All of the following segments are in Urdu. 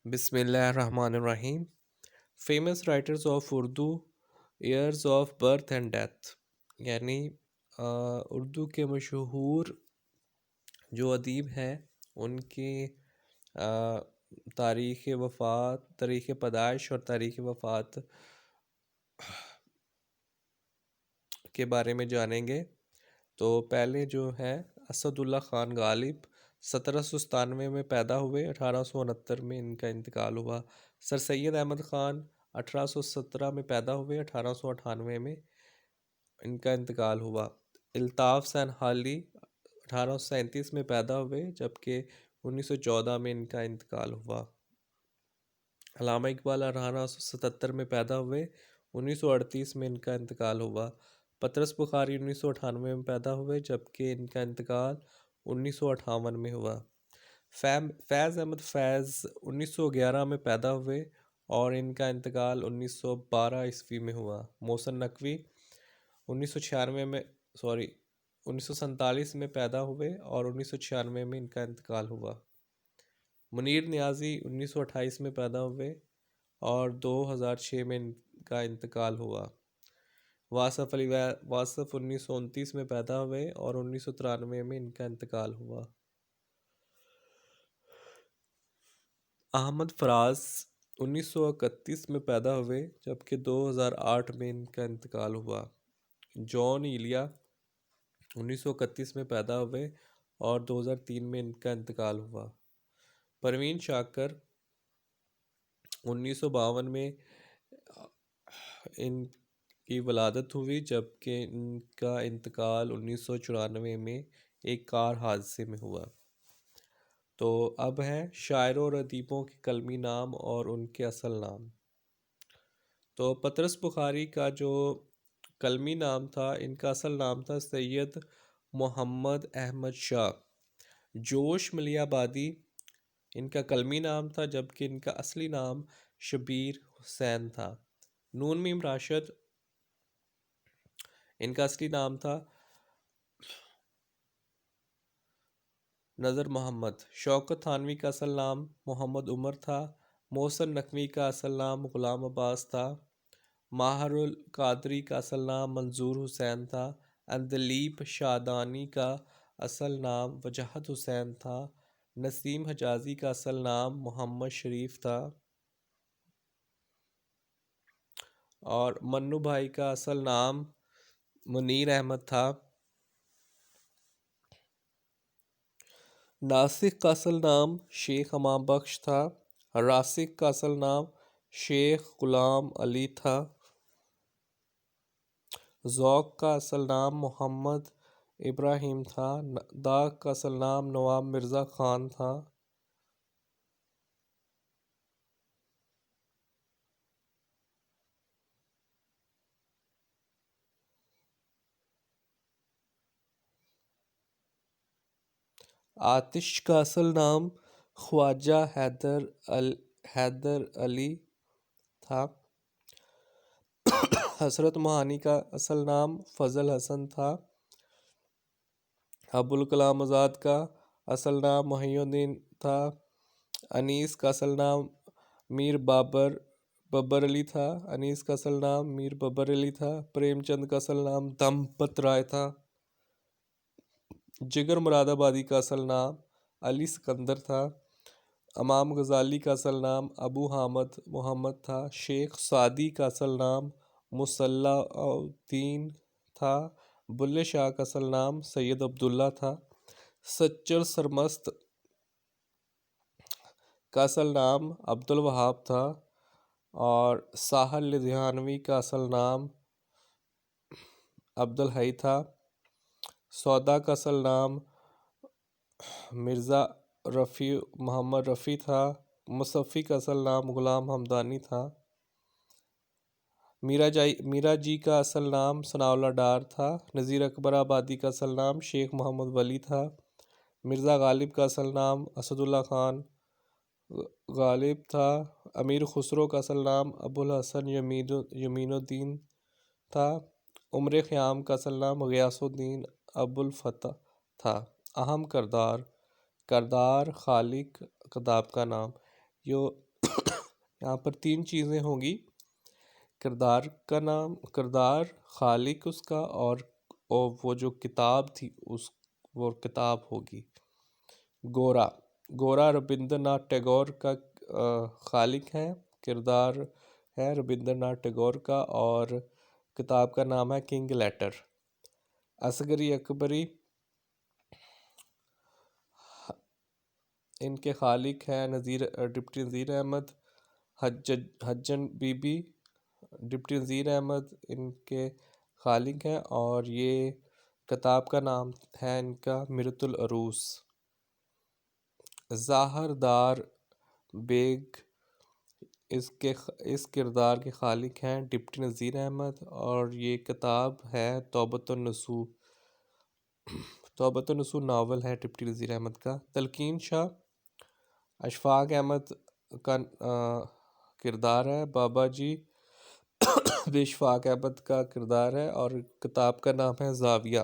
بسم اللہ الرحمن الرحیم. Famous writers of Urdu years of birth and death, یعنی اردو کے مشہور جو ادیب ہیں ان کی آ، تاریخ وفات، تاریخ پیدائش اور تاریخ وفات کے بارے میں جانیں گے. تو پہلے جو ہے اسد اللہ خان غالب 1797 میں پیدا ہوئے، 1869 میں ان کا انتقال ہوا. سر سید احمد خان 1817 میں پیدا ہوئے، 1898 میں ان کا انتقال ہوا. الطاف حسین حالی 1837 میں پیدا ہوئے جبکہ 1914 میں ان کا انتقال ہوا. علامہ اقبال 1877 میں پیدا ہوئے، 1938 میں ان کا انتقال ہوا. پطرس بخاری 1998 میں پیدا ہوئے جبکہ ان کا انتقال 1958 میں ہوا. فیض احمد فیض 1911 میں پیدا ہوئے اور ان کا انتقال 1912 عیسوی میں ہوا. محسن نقوی 1996 میں 1947 میں پیدا ہوئے اور 1996 میں ان کا انتقال ہوا. منیر نیازی 1928 میں پیدا ہوئے اور 2006 میں ان کا انتقال ہوا. واصف 1929 میں پیدا ہوئے اور 1993 میں ان کا انتقال ہوا. احمد فراز 1931 میں پیدا ہوئے جبکہ 2008 میں ان کا انتقال ہوا. جان ایلیا 1931 میں پیدا ہوئے اور 2003 میں ان کا انتقال ہوا. پروین شاکر 1952 میں ان کی ولادت ہوئی جبکہ ان کا انتقال 1994 میں ایک کار حادثے میں ہوا. تو اب ہے شاعروں اور ادیبوں کے کلمی نام اور ان کے اصل نام. تو پطرس بخاری کا جو کلمی نام تھا، ان کا اصل نام تھا سید محمد احمد شاہ. جوش ملیح آبادی ان کا کلمی نام تھا جبکہ ان کا اصلی نام شبیر حسین تھا. نون میم راشد ان کا اصلی نام تھا نذر محمد. شوکت تھانوی کا اصل نام محمد عمر تھا. محسن نقوی کا اصل نام غلام عباس تھا. ماہر القادری کا اصل نام منظور حسین تھا. اندلیب شادانی کا اصل نام وجاہت حسین تھا. نسیم حجازی کا اصل نام محمد شریف تھا اور منو بھائی کا اصل نام منیر احمد تھا. ناسک کا اصل نام شیخ امام بخش تھا. راسک کا اصل نام شیخ غلام علی تھا. ذوق کا اصل نام محمد ابراہیم تھا. داغ کا اصل نام نواب مرزا خان تھا. آتش کا اصل نام خواجہ حیدر علی تھا. حسرت موہانی کا اصل نام فضل حسن تھا. ابوالکلام آزاد کا اصل نام محی الدین تھا. انیس کا اصل نام میر بابر علی تھا. انیس کا اصل نام میر بابر علی تھا. پریم چند کا اصل نام دمپت رائے تھا. جگر مراد آبادی کا اصل نام علی سکندر تھا. امام غزالی کا اصل نام ابو حامد محمد تھا. شیخ سعدی کا اصل نام مصلح الدین تھا. بلے شاہ کا اصل نام سید عبداللہ تھا. سچر سرمست کا اصل نام عبد الوہاب تھا اور ساحل لدھیانوی کا اصل نام عبد الحی تھا. سودا کا اصل نام مرزا رفیع محمد رفیع تھا. مصفی کا اصل نام غلام حمدانی تھا. میرا جی کا اصل نام ثناء اللہ ڈار تھا. نذیر اکبر آبادی کا اصل نام شیخ محمد ولی تھا. مرزا غالب کا اصل نام اسد اللہ خان غالب تھا. امیر خسرو کا اصل نام ابوالحسن یمین الدین تھا. عمر خیام کا اصل نام غیاث الدین ابوالفتح تھا. اہم کردار خالق کتاب کا نام. یہاں پر تین چیزیں ہوں گی: کردار کا نام، کردار، خالق اس کا، اور وہ جو کتاب تھی وہ کتاب ہوگی۔ گورا، گورا ربندر ناتھ ٹیگور کا خالق ہے، کردار ہے ربندر ناتھ ٹیگور کا، اور کتاب کا نام ہے کنگ لیٹر۔ اصغری اکبری، ان کے خالق ہیں ڈپٹی نذیر احمد، حجن بی بی، ڈپٹی نذیر احمد ان کے خالق ہیں، اور یہ کتاب کا نام ہے ان کا میرۃ العروس۔ ظاہر دار بیگ اس کردار کے خالق ہیں ڈپٹی نذیر احمد، اور یہ کتاب ہے توبۃ النصوح۔ توبۃ النصوح ناول ہے ڈپٹی نذیر احمد کا۔ تلقین شاہ، اشفاق احمد کا کردار ہے، بابا جی بھی اشفاق احمد کا کردار ہے، اور کتاب کا نام ہے زاویہ۔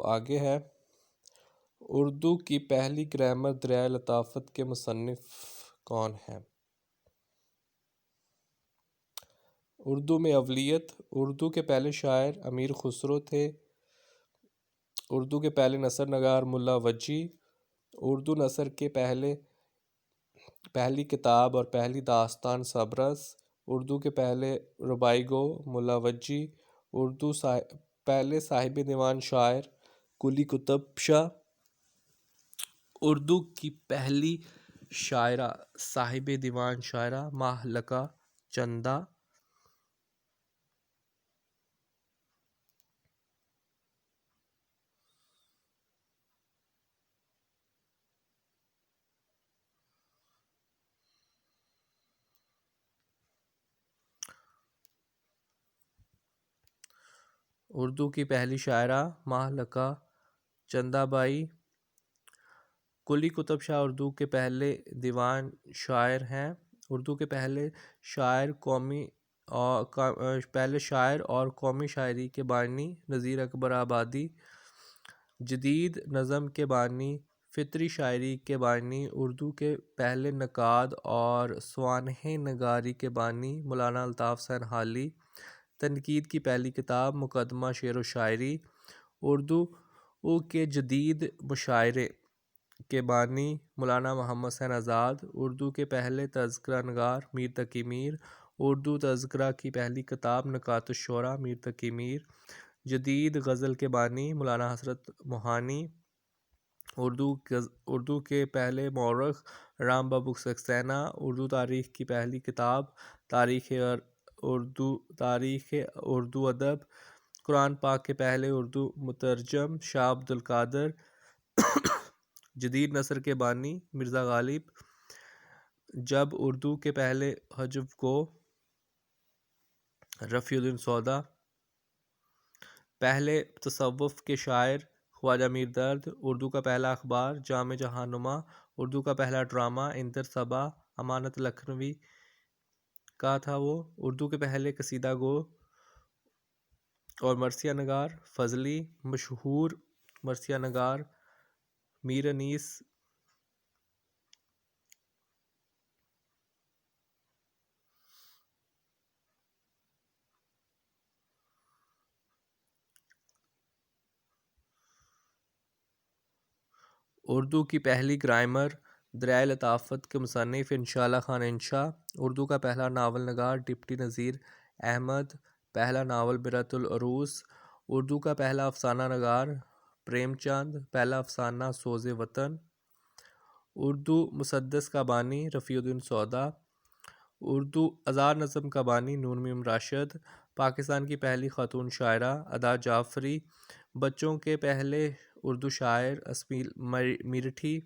آگے ہے، اردو کی پہلی گرامر دریائے لطافت کے مصنف کون ہیں؟ اردو میں اولیت، اردو کے پہلے شاعر امیر خسرو تھے، اردو کے پہلے نثر نگار ملا وجی، اردو نثر کے پہلی کتاب اور پہلی داستان سبرس، اردو کے پہلے ربائی گو ملا وجی، اردو پہلے صاحب دیوان شاعر قلی قطب شاہ، اردو کی پہلی شاعرہ صاحب دیوان شاعرہ مہلکہ چندہ، اردو کی پہلی شاعرہ مہلکہ چندہ بائی۔ قلی قطب شاہ اردو کے پہلے دیوان شاعر ہیں، اردو کے پہلے شاعر اور قومی شاعری کے بانی نذیر اکبر آبادی، جدید نظم کے بانی، فطری شاعری کے بانی، اردو کے پہلے نقاد اور سوانح نگاری کے بانی مولانا الطاف حسین حالی، تنقید کی پہلی کتاب مقدمہ شعر و شاعری، اردو کے جدید مشاعرے کے بانی مولانا محمد حسین آزاد، اردو کے پہلے تذکرہ نگار میر تقی میر، اردو تذکرہ کی پہلی کتاب نکات الشعراء میر تقی میر، جدید غزل کے بانی مولانا حضرت موہانی، اردو کے پہلے مورخ رام بابو سکسینہ، اردو تاریخ کی پہلی کتاب تاریخ اردو ادب، قرآن پاک کے پہلے اردو مترجم شاہ عبد القادر، جدید نثر کے بانی مرزا غالب، جب اردو کے پہلے حجو کو رفیع الدین سودا، پہلے تصوف کے شاعر خواجہ میر درد، اردو کا پہلا اخبار جامع جہان نما، اردو کا پہلا ڈرامہ اندر صبا امانت لکھنوی کا تھا وہ، اردو کے پہلے قصیدہ گو اور مرثیہ نگار فضلی، مشہور مرثیہ نگار میر انیس، اردو کی پہلی گرامر دریائے لطافت کے مصنف انشاء اللہ خان انشا، اردو کا پہلا ناول نگار ڈپٹی نذیر احمد، پہلا ناول میرۃ العروس، اردو کا پہلا افسانہ نگار پریم چند، پہلا افسانہ سوز وطن، اردو مسدس کا بانی رفیع الدین سودا، اردو ہزار نظم کا بانی نور میم راشد، پاکستان کی پہلی خاتون شاعرہ ادا جعفری، بچوں کے پہلے اردو شاعر اسمیل میرٹھی،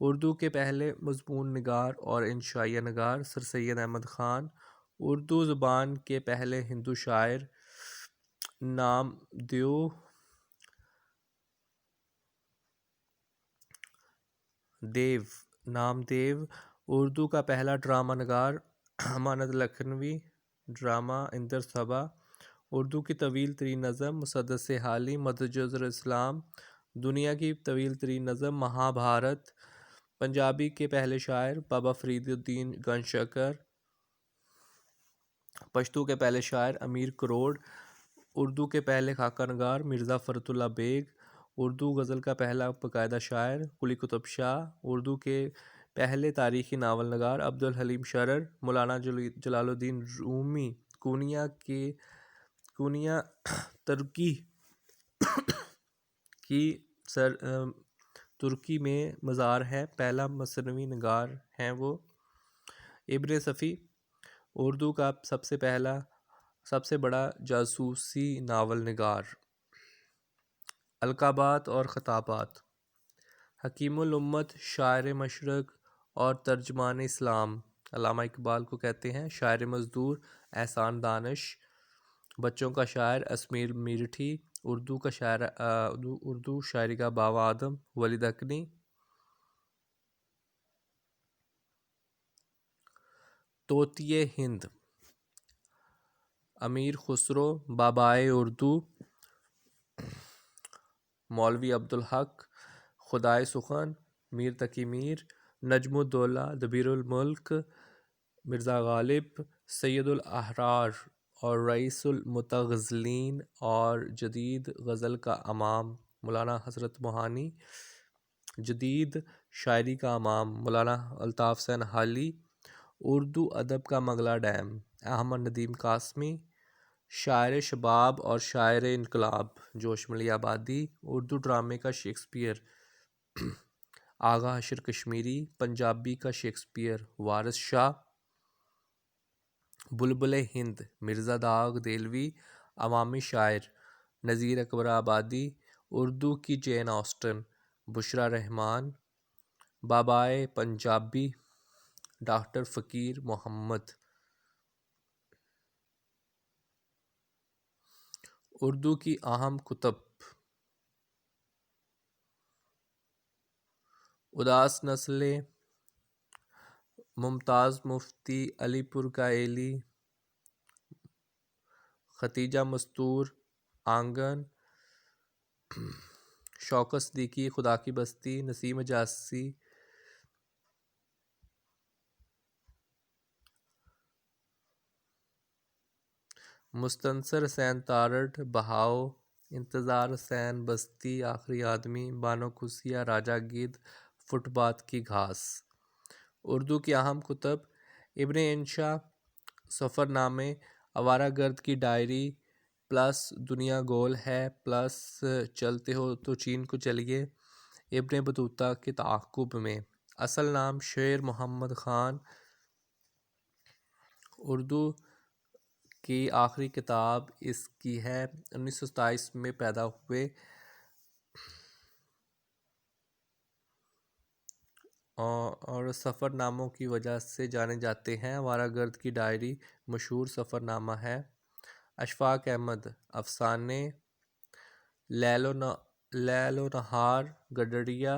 اردو کے پہلے مضمون نگار اور انشائیہ نگار سر سید احمد خان، اردو زبان کے پہلے ہندو شاعر نامدیو دیو، اردو کا پہلا ڈرامہ نگار امانت لکھنوی، ڈرامہ اندر صبا، اردو کی طویل ترین نظم مسدس حالی مدجر اسلام، دنیا کی طویل ترین نظم مہابھارت، پنجابی کے پہلے شاعر بابا فرید الدین گنج شکر، پشتو کے پہلے شاعر امیر کروڑ، اردو کے پہلے خاکہ نگار مرزا فرت اللہ بیگ، اردو غزل کا پہلا باقاعدہ شاعر قلی قطب شاہ، اردو کے پہلے تاریخی ناول نگار عبدالحلیم شرر، مولانا جلال الدین رومی، کونیا ترکی کی ترکی میں مزار ہے، پہلا مثنوی نگار ہیں وہ۔ ابن صفی اردو کا سب سے بڑا جاسوسی ناول نگار۔ القابات اور خطابات: حکیم الامت، شاعر مشرق اور ترجمان اسلام، علامہ اقبال کو کہتے ہیں۔ شاعر مزدور احسان دانش، بچوں کا شاعر اسمیر میرٹھی، اردو شاعری کا باوا آدم ولید حقانی۔ طوطئ ہند، امیر خسرو، بابائے اردو، مولوی عبدالحق، خدائے سخن، میر تقی میر، نجم الدولہ، دبیر الملک، مرزا غالب، سید الاحرار اور رئیس المتغزلین اور جدید غزل کا امام مولانا حضرت موہانی، جدید شاعری کا امام مولانا الطاف حسین حالی، اردو ادب کا منگلا ڈیم احمد ندیم قاسمی، شاعر شباب اور شاعر انقلاب جوش ملی آبادی، اردو ڈرامے کا شیکسپیئر آغا حشر کشمیری، پنجابی کا شیکسپیئر وارث شاہ، بلبل ہند مرزا داغ دہلوی، عوامی شاعر نذیر اکبر آبادی، اردو کی جین آسٹن بشریٰ رحمان، بابائے پنجابی ڈاکٹر فقیر محمد۔ اردو کی اہم کتب: اداس نسلیں، ممتاز مفتی، علی پور کا ایلی، ختیجہ مستور، آنگن، شوکت صدیقی، خدا کی بستی، نسیم اجاسی، مستنصر حسین تارڑ، بہاؤ، انتظار حسین بستی، آخری آدمی، بانو قدسیہ، راجہ گدھ، فٹ باتھ کی گھاس۔ اردو کی اہم کتب: ابن انشا، سفر نامے، آوارہ گرد کی ڈائری + دنیا گول ہے + چلتے ہو تو چین کو چلیے، ابن بطوطہ کے تعاقب میں، اصل نام شیر محمد خان۔ اردو کی آخری کتاب اس کی ہے، 1927 میں پیدا ہوئے اور سفر ناموں کی وجہ سے جانے جاتے ہیں۔ آوارہ گرد کی ڈائری مشہور سفر نامہ ہے۔ اشفاق احمد، افسانے، لیل و نہار، گڈریا،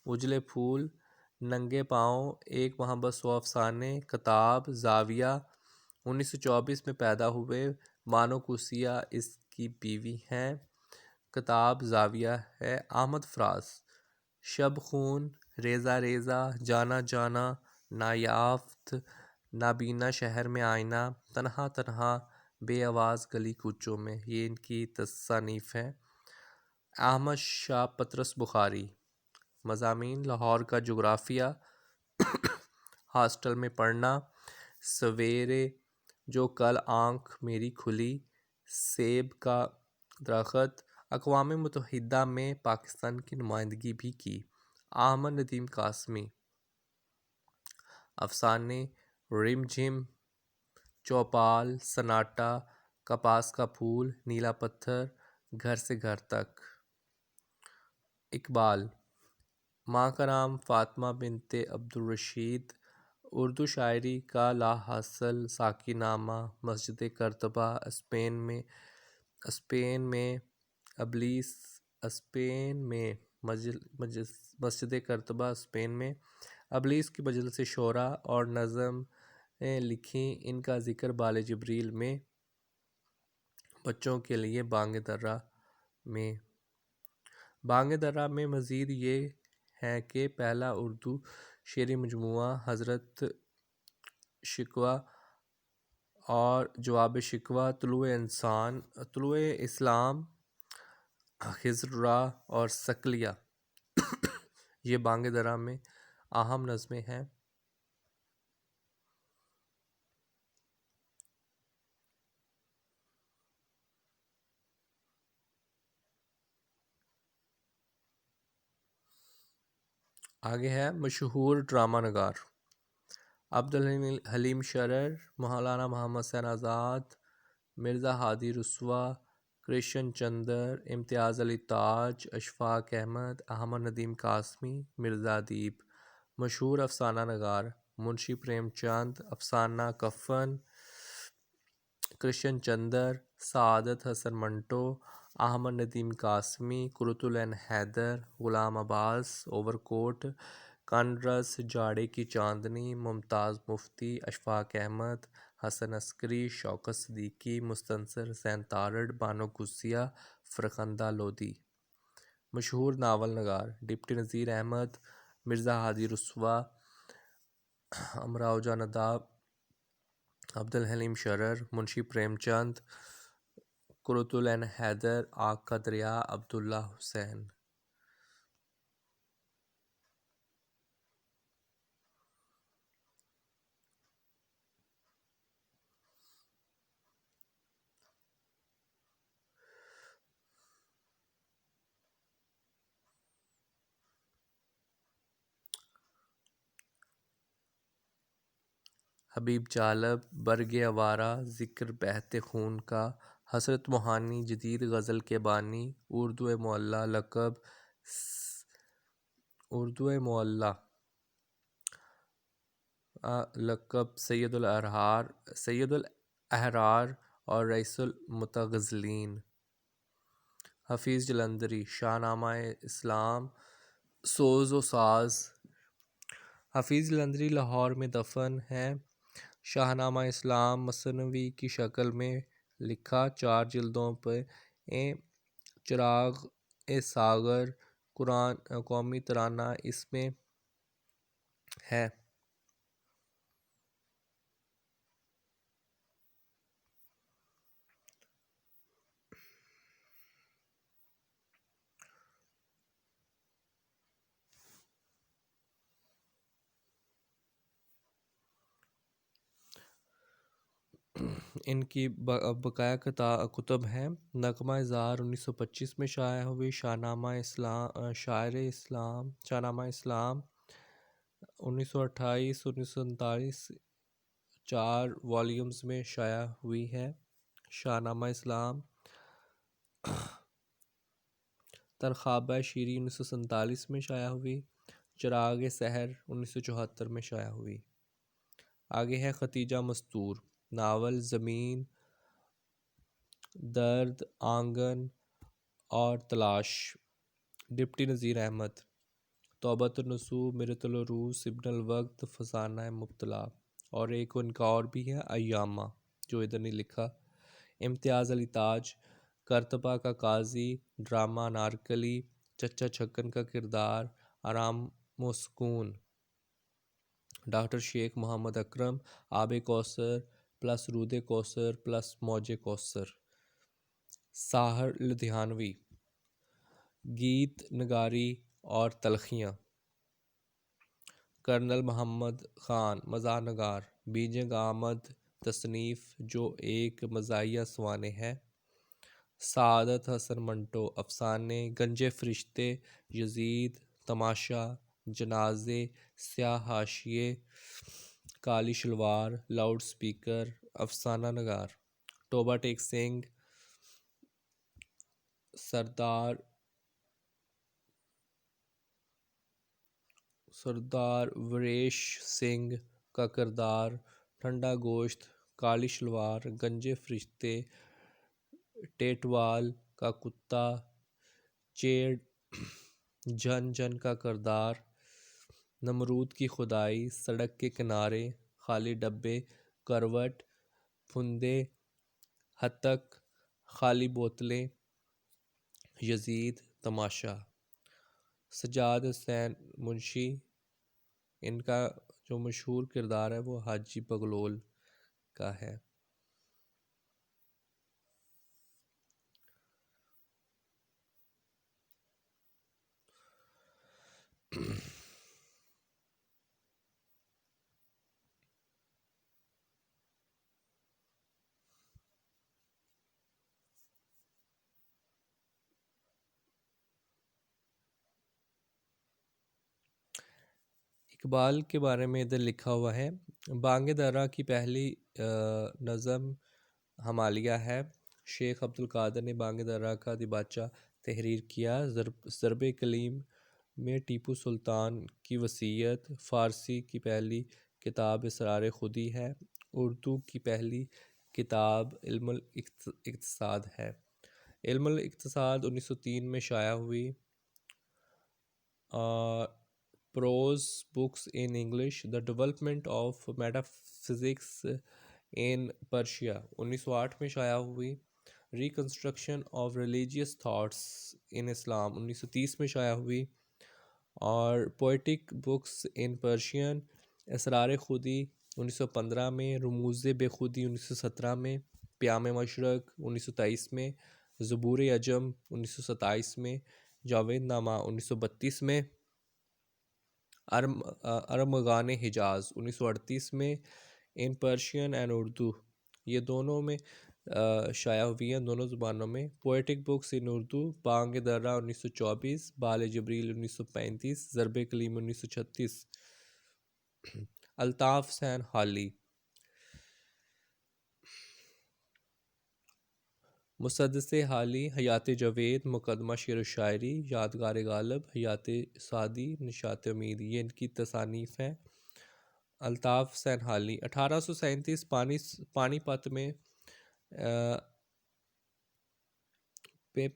اجلے پھول، ننگے پاؤں، ایک محبت 100 افسانے، کتاب، زاویہ، 1924 میں پیدا ہوئے، بانو قدسیہ اس کی بیوی ہیں، کتاب زاویہ ہے۔ احمد فراز، شب خون، ریزہ ریزہ، جانا جانا، نایافت، نابینا شہر میں آئینہ، تنہا تنہا بے آواز گلی کوچوں میں، یہ ان کی تصانیف ہیں۔ احمد شاہ پطرس بخاری، مضامین: لاہور کا جغرافیہ، ہاسٹل میں پڑھنا، سویرے جو کل آنکھ میری کھلی، سیب کا درخت، اقوام متحدہ میں پاکستان کی نمائندگی بھی کی۔ احمد ندیم قاسمی، افسانے، رم جھم، چوپال، سناٹا، کپاس کا پھول، نیلا پتھر، گھر سے گھر تک۔ اقبال، ماں کا نام فاطمہ بنت عبدالرشید، اردو شاعری کا لاحاصل ساقی نامہ، مسجد قرطبہ، اسپین میں مسجد قرطبہ اسپین میں، ابلیس کی مجلس شورا اور نظم لکھیں۔ ان کا ذکر بال جبریل میں بچوں کے لیے بانگ درہ میں۔ بانگ درہ میں مزید یہ ہے کہ پہلا اردو شعری مجموعہ حضرت شکوہ اور جواب شکوہ، طلوع اسلام، خضرا اور ثقلیہ یہ بانگ درہ میں اہم نظمیں ہیں۔ آگے ہے مشہور ڈرامہ نگار: عبدالحلیم شرر، مولانا محمد حسین آزاد، مرزا ہادی رسوا، کرشن چندر، امتیاز علی تاج، اشفاق احمد، احمد ندیم قاسمی، مرزا ادیب۔ مشہور افسانہ نگار: منشی پریم چند، افسانہ کفن، کرشن چندر، سعادت حسن منٹو، احمد ندیم قاسمی، قرۃ العین حیدر، غلام عباس اوورکوٹ، کانرس جاڑے کی چاندنی، ممتاز مفتی، اشفاق احمد، حسن عسکری، شوکت صدیقی، مستنصر حسین تارڑ، بانو قدسیہ، فرخندہ لودھی۔ مشہور ناول نگار: ڈپٹی نذیر احمد، مرزا ہادی رسوا، امراؤ جان ادا، عبدالحلیم شرر، منشی پریم چند، قرۃ العین حیدر، آگ کا دریا، عبداللہ حسین۔ حبیب جالب، برگ آوارہ، ذکر بہتے خون کا، حسرت موہانی، جدید غزل کے بانی، اردو معلی لقب سید الاحرار اور رئیس المتغزلین۔ حفیظ جلندری، شاہ نامہ اسلام، سوز و ساز۔ حفیظ جلندری لاہور میں دفن ہیں۔ شاہ نامہ اسلام مثنوی کی شکل میں لکھا، 4 جلدوں پہ۔ چراغ ساغر قومی ترانہ اس میں ہے۔ ان کی بقایا کتب ہیں: نغمہ زار 1925 میں شائع ہوئی، شاہ نامہ اسلام 1928 1939 4 والیومز میں شائع ہوئی ہے۔ شاہ نامہ اسلام ترخابۂ شیری 1947 میں شائع ہوئی۔ چراغ سحر 1974 میں شائع ہوئی۔ آگے ہے ختیجہ مستور، ناول زمین، درد، آنگن اور تلاش۔ ڈپٹی نذیر احمد، توبۃ النصوح، مرۃ العروس، ابن الوقت، فسانہ مبتلا۔ اور ایک ان کا اور بھی ہے، ایامہ، جو ادھر نہیں لکھا۔ امتیاز علی تاج، کرتبہ کا قاضی، ڈرامہ انارکلی، چچا چھکن کا کردار، آرام و سکون۔ ڈاکٹر شیخ محمد اکرم، آب کوثر پلس رود کوثر پلس موج کوثر۔ ساحر لدھیانوی، گیت نگاری اور تلخیاں۔ کرنل محمد خان، مزاح نگار، بیجنگ آمد تصنیف جو ایک مزاحیہ سوانح ہے۔ سعادت حسن منٹو، افسانے، گنجے فرشتے، یزید، تماشا، جنازے، سیاہ حاشیے، کالی شلوار، لاؤڈ سپیکر۔ افسانہ نگار: توبہ ٹیک سنگھ، سردار وریش سنگھ کا کردار، ٹھنڈا گوشت، کالی شلوار، گنجے فرشتے، ٹیٹوال کا کتا، چیڑ جھن جھن کا کردار، نمرود کی کھدائی، سڑک کے کنارے، خالی ڈبے، کروٹ، پھندے، ہتک، خالی بوتلیں، یزید، تماشا۔ سجاد حسین منشی، ان کا جو مشہور کردار ہے وہ حاجی بغلول کا ہے۔ اقبال کے بارے میں ادھر لکھا ہوا ہے، بانگ درا کی پہلی نظم ہمالیہ ہے۔ شیخ عبد القادر نے بانگ درا کا دیباچہ تحریر کیا۔ ضرب کلیم میں ٹیپو سلطان کی وصیت۔ فارسی کی پہلی کتاب اسرار خودی ہے۔ اردو کی پہلی کتاب علم الاقتصاد ہے۔ علم الاقتصاد 1903 میں شائع ہوئی۔ Prose books in English, the development of metaphysics in Persia 1908 میں شائع ہوئی۔ Reconstruction of religious thoughts in Islam 1930 میں شائع ہوئی۔ اور poetic books in Persian, Asrar Khudi 1915 میں، رموز بے خودی 1917 میں، پیام مشرق 1923 میں، زبور عجم 1927 میں، جاوید نامہ 1932 میں، ارمغان حجاز 1938 میں، ان پرشین اینڈ اردو، یہ دونوں میں شائع ہوئی ہیں، دونوں زبانوں میں۔ پوئٹک بکس ان اردو، بانگ درا 1924، بال جبریل 1935، ضرب کلیم 1936۔ الطاف حسین حالی، مسدس حالی، حیات جاوید، مقدمہ شعر و شاعری، یادگار غالب، حیات سعدی، نشاط امید، یہ ان کی تصانیف ہیں۔ الطاف حسین حالی 1837 پانی پت میں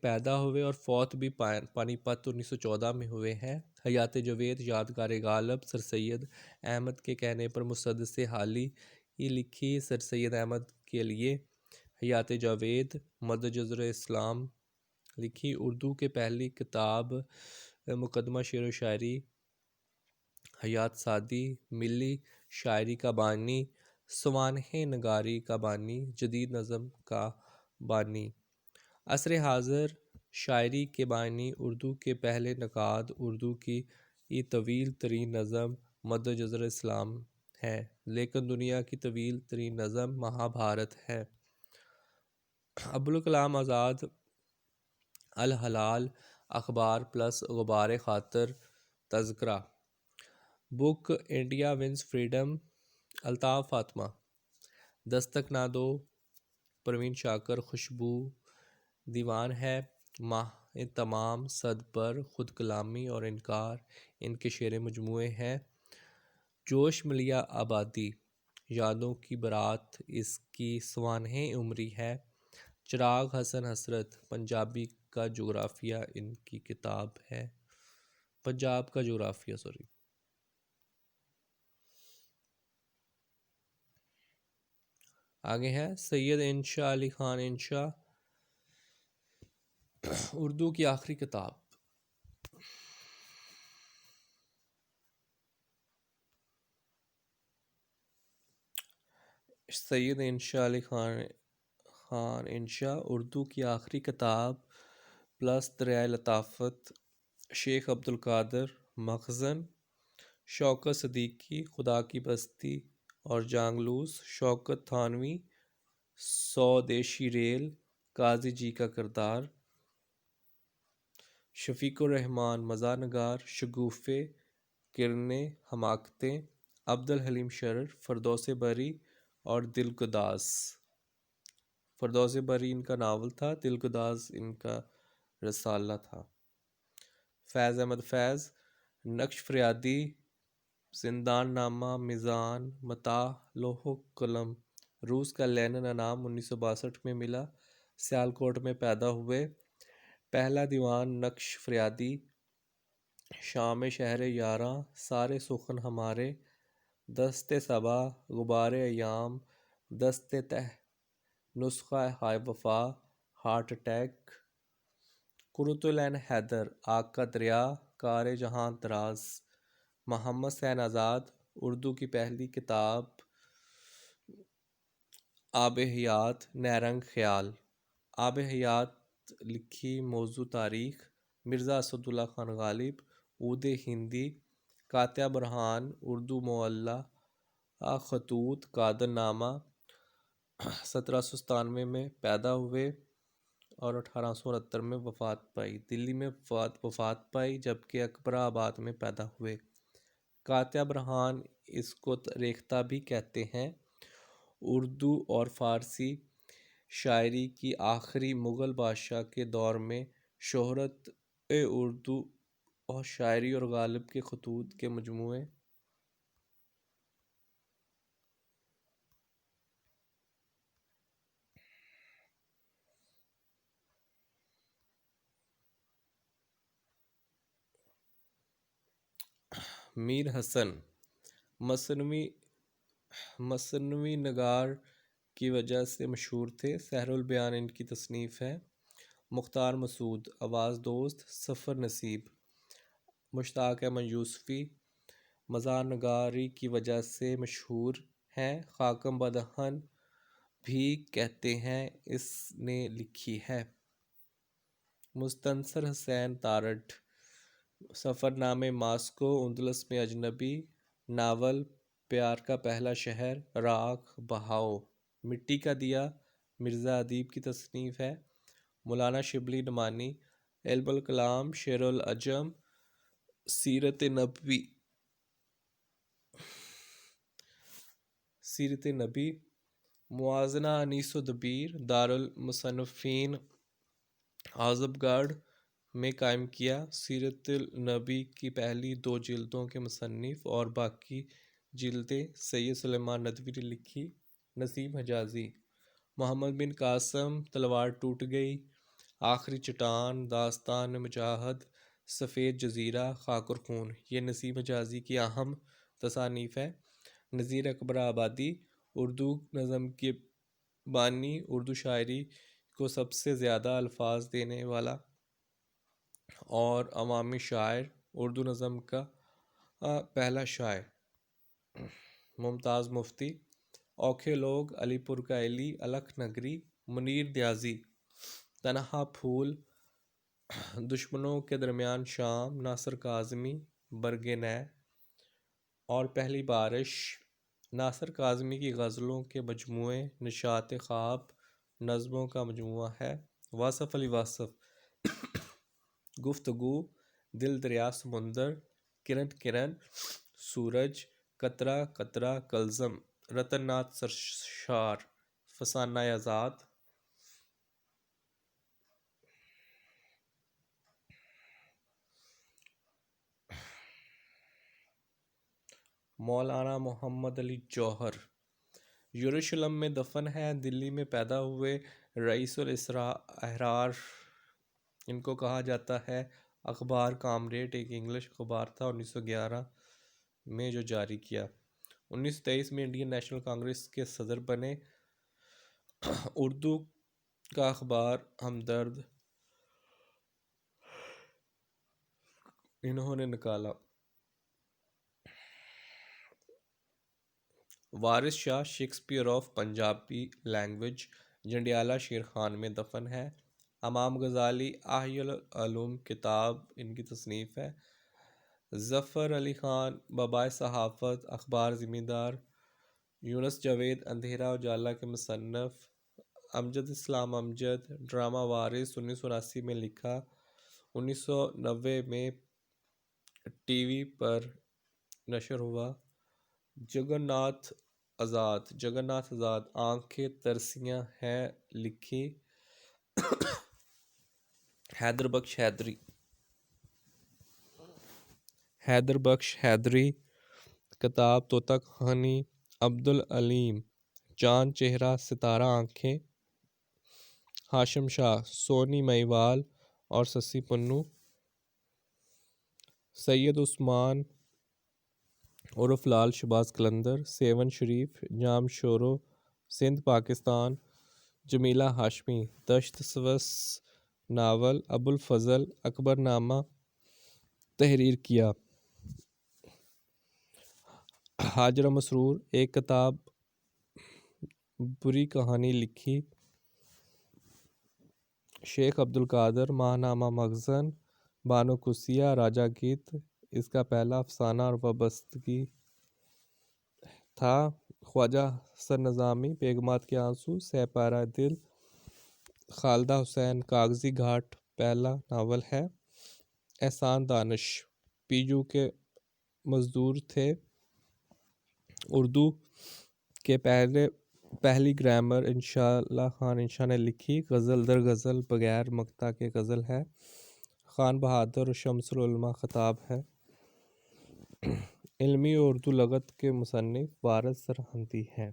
پیدا ہوئے اور فوت بھی پانی پت 1914 میں ہوئے ہیں۔ حیات جاوید، یادگار غالب، سر سید احمد کے کہنے پر مسدس حالی ہی لکھی سر سید احمد کے لیے۔ حیات جاوید، مد جزر اسلام لکھی۔ اردو کے پہلی کتاب مقدمہ شعر و شاعری۔ حیات سعدی، ملی شاعری کا بانی، سوانح نگاری کا بانی، جدید نظم کا بانی۔ عصر حاضر شاعری کے بانی، اردو کے پہلے نقاد، اردو کی یہ طویل ترین نظم مد جزر اسلام ہے، لیکن دنیا کی طویل ترین نظم مہابھارت ہے۔ ابوالکلام آزاد، الہلال، اخبار plus Ghubar Khatir, Tazkira, book India wins freedom, Altaf Fatima, Dastak Na دو، پروین شاکر، خوشبو، دیوان ہے، ماہ تمام، صد پر، خود کلامی اور انکار ان کے شعر مجموعے ہیں۔ جوش ملیہ آبادی، یادوں کی بارات اس کی سوانح عمری ہے۔ چراغ حسن حسرت، پنجابی کا جغرافیہ ان کی کتاب ہے، پنجاب کا جغرافیہ آگے ہے سید انشا علی خان انشا، اردو کی آخری کتاب۔ سید انشا علی خان انشا، اردو کی آخری کتاب پلس دریائے لطافت، شیخ عبد القادر، مخزن، شوکت صدیقی، خدا کی بستی اور جانگلوس، شوکت تھانوی، سودیشی ریل، قاضی جی کا کردار، شفیق الرحمان مزاح نگار، شگوفے، کرنیں، حماقتیں، عبد الحلیم شرر، فردوس بری اور دلگداز۔ فردوس بری ان کا ناول تھا، دلگداز ان کا رسالہ تھا۔ فیض احمد فیض، نقش فریادی، زندان نامہ، میزان، متاع، لوح و قلم، روس کا لینن انعام 1962 میں ملا، سیالکوٹ میں پیدا ہوئے۔ پہلا دیوان نقش فریادی، شام شہر یاراں، سارے سخن ہمارے، دست صبا، غبار ایام، دست تہ، نسخہ ہائے وفا، ہارٹ اٹیک، قرۃ العین حیدر، آگ کا دریا، کار جہاں دراز، محمد حسین آزاد، اردو کی پہلی کتاب آب حیات، نیرنگ خیال، آب حیات لکھی، موضوع تاریخ، مرزا اسد اللہ خان غالب، عود ہندی، قاطع برہان، اردو معلی خطوط، قادر نامہ، 1797 میں پیدا ہوئے اور 1869 میں وفات پائی، دلی میں وفات پائی جبکہ اکبر آباد میں پیدا ہوئے۔ قاطع برہان، اس کو ریختہ بھی کہتے ہیں، اردو اور فارسی شاعری کی آخری مغل بادشاہ کے دور میں شہرت اردو اور شاعری اور غالب کے خطوط کے مجموعے۔ میر حسن مثنوی نگار کی وجہ سے مشہور تھے، سحر البیان ان کی تصنیف ہے۔ مختار مسعود، آواز دوست، سفر نصیب، مشتاق احمد یوسفی مزار نگاری کی وجہ سے مشہور ہیں، خاکم بدہن بھی کہتے ہیں اس نے لکھی ہے۔ مستنصر حسین تارڑ، سفر نامے ماسکو، اندلس میں اجنبی، ناول پیار کا پہلا شہر، راکھ بہاؤ، مٹی کا دیا مرزا ادیب کی تصنیف ہے۔ مولانا شبلی نعمانی، علم الکلام، شعر العجم، سیرت نبی، موازنہ انیس و دبیر، دارالمصنفین اعظم گڑھ میں قائم کیا، سیرت النبی کی پہلی 2 جلدوں کے مصنف اور باقی جلدیں سید سلیمان ندوی نے لکھی۔ نسیم حجازی، محمد بن قاسم، تلوار ٹوٹ گئی، آخری چٹان، داستان مجاہد، سفید جزیرہ، خاک اور خون، یہ نسیم حجازی کی اہم تصانیف ہیں۔ نذیر اکبر آبادی، اردو نظم کے بانی، اردو شاعری کو سب سے زیادہ الفاظ دینے والا اور عوامی شاعر، اردو نظم کا پہلا شاعر۔ ممتاز مفتی، اوکھے لوگ، علی پور کا علی، الکھ نگری، منیر نیازی، تنہا پھول، دشمنوں کے درمیان شام، ناصر کاظمی، برگ نے اور پہلی بارش، ناصر کاظمی کی غزلوں کے مجموعے، نشاط خواب نظموں کا مجموعہ ہے۔ واصف علی واصف، گفتگو، دل دریا سمندر، کرن کرن سورج، قطرہ قطرہ کلزم، رتن ناتھ سرشار، فسانہ آزاد۔ مولانا محمد علی جوہر یروشلم میں دفن ہے، دلی میں پیدا ہوئے، رئیس الاحرار ان کو کہا جاتا ہے۔ اخبار کامریڈ ایک انگلش اخبار تھا 1911 میں جو جاری کیا۔ 1923 میں انڈین نیشنل کانگریس کے صدر بنے۔ اردو کا اخبار ہمدرد انہوں نے نکالا۔ وارث شاہ، Shakespeare of Punjabi language, جنڈیالہ Sher Khan میں دفن ہے۔ امام غزالی، احیاء العلوم کتاب ان کی تصنیف ہے۔ ظفر علی خان، بابائے صحافت، اخبار زمیندار، یونس جاوید، اندھیرا اجالا کے مصنف۔ امجد اسلام امجد، ڈرامہ وارث 1979 میں لکھا، 1990 میں ٹی وی پر نشر ہوا۔ جگن ناتھ آزاد، آنکھیں ترسیاں ہیں لکھی۔ حیدر بخش حیدری، کتاب طوطا کہانی، عبدالعلیم، چاند چہرہ ستارہ آنکھیں، ہاشم شاہ، سونی مہیوال اور سسی پنو، سید عثمان عرف لال شہباز قلندر، سیون شریف، جام شورو، سندھ پاکستان، جمیلہ ہاشمی، دشت سوس ناول، ابوالفضل اکبر نامہ تحریر کیا۔ ہاجرہ مسرور، ایک کتاب بری کہانی لکھی۔ شیخ عبدالقادر، ماہنامہ مخزن، بانو قدسیہ، راجہ گیت اس کا پہلا افسانہ اور وابستگی تھا۔ خواجہ حسن نظامی، بیگمات کے آنسو، سہ پارہ دل، خالدہ حسین، کاغذی گھاٹ پہلا ناول ہے۔ احسان دانش، پیجو کے مزدور تھے، اردو کے پہلی گرامر انشاء اللہ خان انشا نے لکھی۔ غزل در غزل بغیر مقطع کے غزل ہے۔ خان بہادر اور شمس العلماء خطاب ہے۔ علمی اردو لغت کے مصنف وارث سرہندی ہیں۔